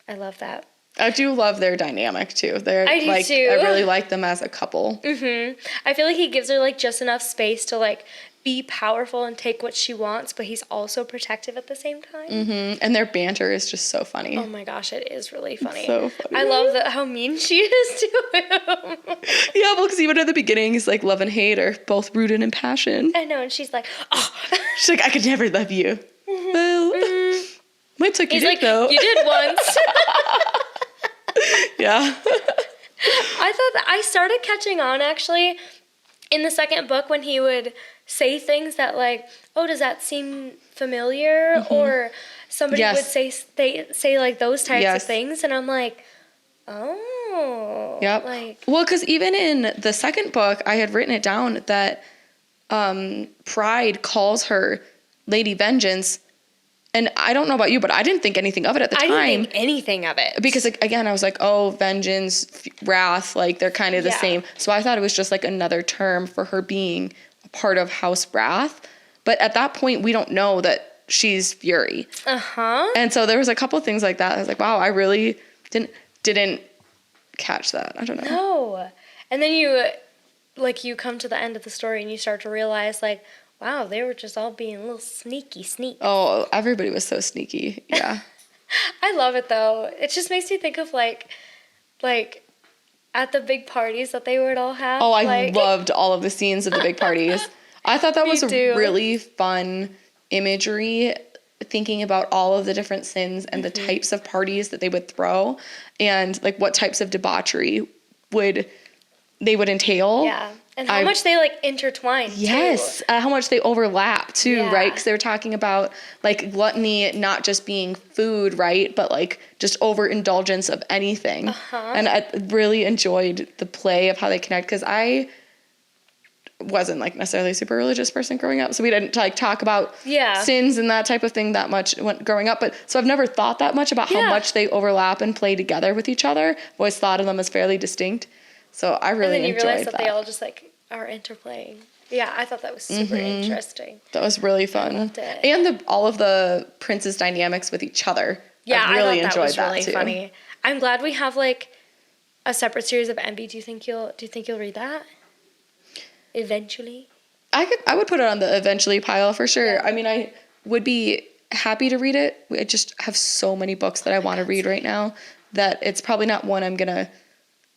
I love that. I do love their dynamic too. They're I do like too. I really like them as a couple. I feel like he gives her like just enough space to like be powerful and take what she wants, but he's also protective at the same time. And their banter is just so funny. Oh my gosh, it is really funny. So funny. I love how mean she is to him. Yeah, well, because even at the beginning, he's like love and hate are both rooted in passion. I know, and she's like, oh. She's like, I could never love you. Well, might took you He's did like, though. you did once. Yeah. I thought that I started catching on actually in the second book when he would say things that like, oh, does that seem familiar? Or somebody Yes. would say like those types Yes. of things, and I'm like, oh, Yep. like Well, because even in the second book, I had written it down that Pride calls her Lady Vengeance. And I don't know about you, but I didn't think anything of it at the I time. didn't think anything of it Because like, again, I was like, oh, vengeance, wrath, like they're kind of the Yeah. same. So I thought it was just like another term for her being a part of House Wrath. But at that point, we don't know that she's Fury. And so there was a couple things like that. I was like, wow, I really didn't catch that. I don't know. No, and then you come to the end of the story and you start to realize like, wow, they were just all being a little sneaky. Oh, everybody was so sneaky. Yeah. I love it though. It just makes me think of like at the big parties that they would all have. Oh, I like, loved all of the scenes of the big parties. I thought that Me was a too. really fun imagery, thinking about all of the different sins and the types of parties that they would throw and like what types of debauchery they would entail. Yeah, and how much they like intertwine. Yes, too. how much they overlap too, Yeah. right? Because they were talking about like gluttony not just being food, right, but like just overindulgence of anything. And I really enjoyed the play of how they connect because I wasn't like necessarily a super religious person growing up, so we didn't like talk about sins and that type of thing that much when growing up. But so I've never thought that much about how much they overlap and play together with each other. I've always thought of them as fairly distinct. So I really and then you enjoyed realize that that. they all just like are interplaying. Yeah, I thought that was super interesting. That was really fun. I loved it. And all of the princes' dynamics with each other. Yeah, I really thought enjoyed was really too. funny. I'm glad we have like a separate series of Envy. Do you think you'll read that eventually? I would put it on the eventually pile for sure. I mean, I would be happy to read it. I just have so many books that I want to read right now that it's probably not one I'm gonna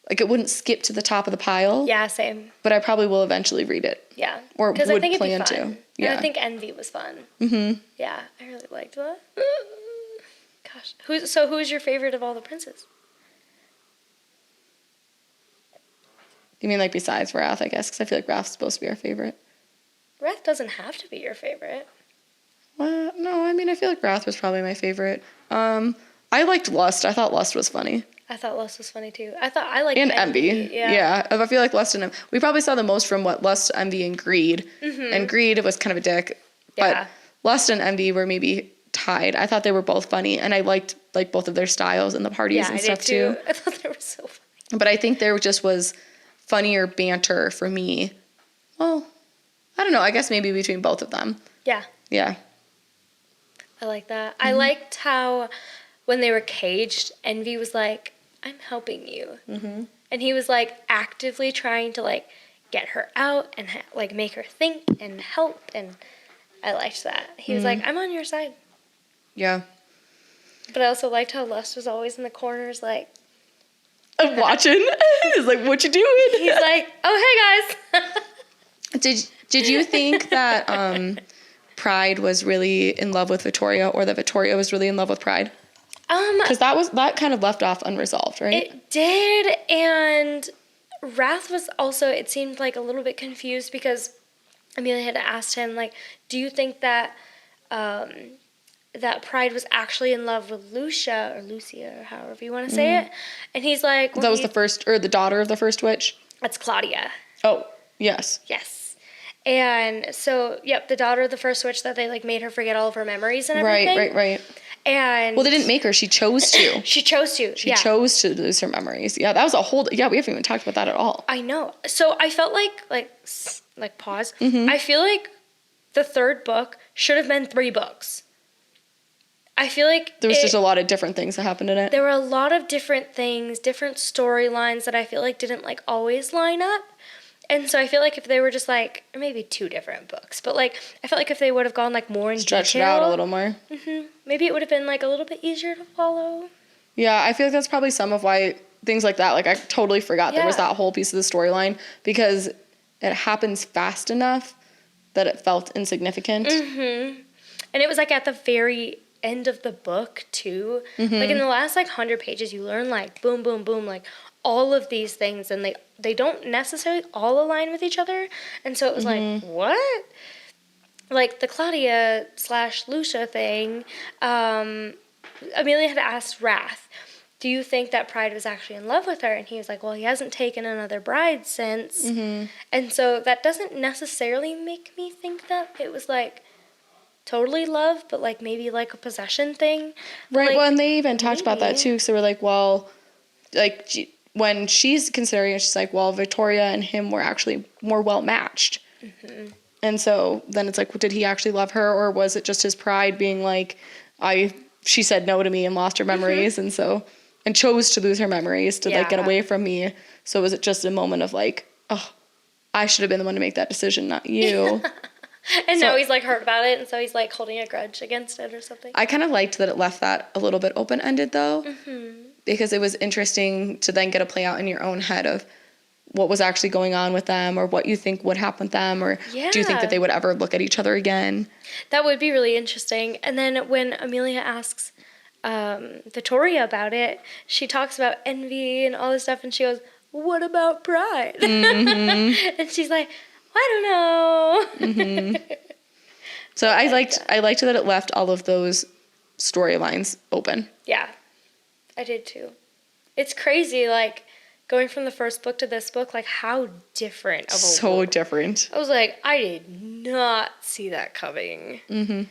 like. It wouldn't skip to the top of the pile. Yeah, same. But I probably will eventually read it. Yeah, Or because would I think plan it'd be fun. to. Yeah. And I think Envy was fun. Mm-hmm. Yeah, I really liked that. Gosh, who's your favorite of all the princes? You mean like besides Wrath, I guess, because I feel like Wrath's supposed to be our favorite. Wrath doesn't have to be your favorite. Well, no, I mean, I feel like Wrath was probably my favorite. I liked Lust. I thought Lust was funny. I thought Lust was funny too. I liked And Envy. Envy. Yeah. I feel like Lust and we probably saw the most from Lust, Envy, and Greed. Mm-hmm. And Greed was kind of a dick. Yeah. But Lust and Envy were maybe tied. I thought they were both funny. And I liked like both of their styles and the parties and stuff too. I thought they were so funny. But I think there just was funnier banter for me. Well, I don't know. I guess maybe between both of them. Yeah. Yeah. I like that. Mm-hmm. I liked how when they were caged, Envy was like, I'm helping you. Mm-hmm. And he was like actively trying to like get her out and like make her think and help. And I liked that. He was like, I'm on your side. Yeah. But I also liked how Lust was always in the corners like, I'm watching. He's like, what you doing? He's like, oh, hey, guys. Did you think that Pride was really in love with Victoria, or that Victoria was really in love with Pride? Because that kind of left off unresolved, right? It did, and Wrath was also, it seemed like a little bit confused because Amelia had asked him, like, do you think that that Pride was actually in love with Lucia, or however you want to say it? And he's like... That was the first, or the daughter of the first witch? That's Claudia. Oh, yes. Yes. And so, yep, the daughter of the first witch that they, like, made her forget all of her memories and everything. Right. And... Well, they didn't make her. She chose to. She chose to, She chose to lose her memories. Yeah, that was a whole... Yeah, we haven't even talked about that at all. I know. So I felt like pause. Mm-hmm. I feel like the third book should have been 3 books. I feel like there was just a lot of different things that happened in it. There were a lot of different things, different storylines that I feel like didn't like always line up. And so I feel like if they were just like, maybe 2 different books, but like, I felt like if they would have gone like more in Stretched detail. it out a little more. Mm-hmm, maybe it would have been like a little bit easier to follow. Yeah, I feel like that's probably some of why things like that, like I totally forgot there was that whole piece of the storyline because it happens fast enough that it felt insignificant. Mm-hmm. And it was like at the very end of the book too. Mm-hmm. Like in the last like 100 pages, you learn like boom, boom, boom, like all of these things, and they don't necessarily all align with each other. And so it was like, what? Like the Claudia / Lucia thing, Amelia had asked Wrath, do you think that Pride was actually in love with her? And he was like, well, he hasn't taken another bride since. Mm-hmm. And so that doesn't necessarily make me think that it was like totally love, but like maybe like a possession thing. Right. Like, well, and they even talked about that too. So we're like, well, like when she's considering it, she's like, well, Victoria and him were actually more well matched. Mm-hmm. And so then it's like, well, did he actually love her, or was it just his pride being like, she said no to me and lost her memories, and chose to lose her memories to like get away from me. So was it just a moment of like, oh, I should have been the one to make that decision, not you. And now he's like hurt about it, and so he's like holding a grudge against it or something. I kind of liked that it left that a little bit open-ended though, because it was interesting to then get a play out in your own head of what was actually going on with them, or what you think would happen with them, or do you think that they would ever look at each other again? That would be really interesting. And then when Amelia asks Victoria about it, she talks about envy and all this stuff, and she goes, what about pride? Mm-hmm. And she's like, I don't know. Mm-hmm. So I liked that it left all of those storylines open. Yeah, I did too. It's crazy, like, going from the first book to this book, like, how different of a So world. Different. I was like, I did not see that coming. Mm-hmm.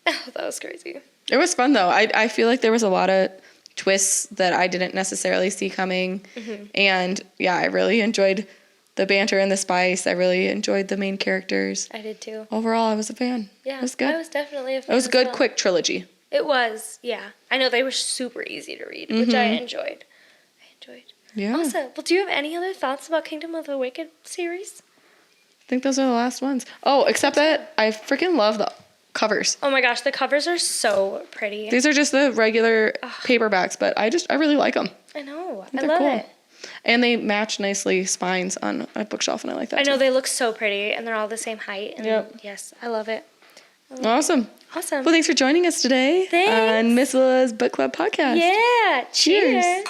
Oh, that was crazy. It was fun, though. I feel like there was a lot of twists that I didn't necessarily see coming. Mm-hmm. And, yeah, I really enjoyed the banter and the spice. I really enjoyed the main characters. I did too. Overall, I was a fan. Yeah, it was good. I was definitely a fan. It was a good, well. quick trilogy. It was, yeah. I know they were super easy to read, which I enjoyed. Yeah. Awesome. Well, do you have any other thoughts about Kingdom of the Wicked series? I think those are the last ones. Oh, except that I freaking love the covers. Oh my gosh, the covers are so pretty. These are just the regular paperbacks, but I really like them. I know. I They're love cool. it. And they match nicely spines on a bookshelf, and I like that I know too. they look so pretty, and they're all the same height. And Yep. yes, I love it. Awesome. Awesome. Well, thanks for joining us today Thanks. on Miss Willa's Book Club podcast. Yeah. Cheers. Cheers.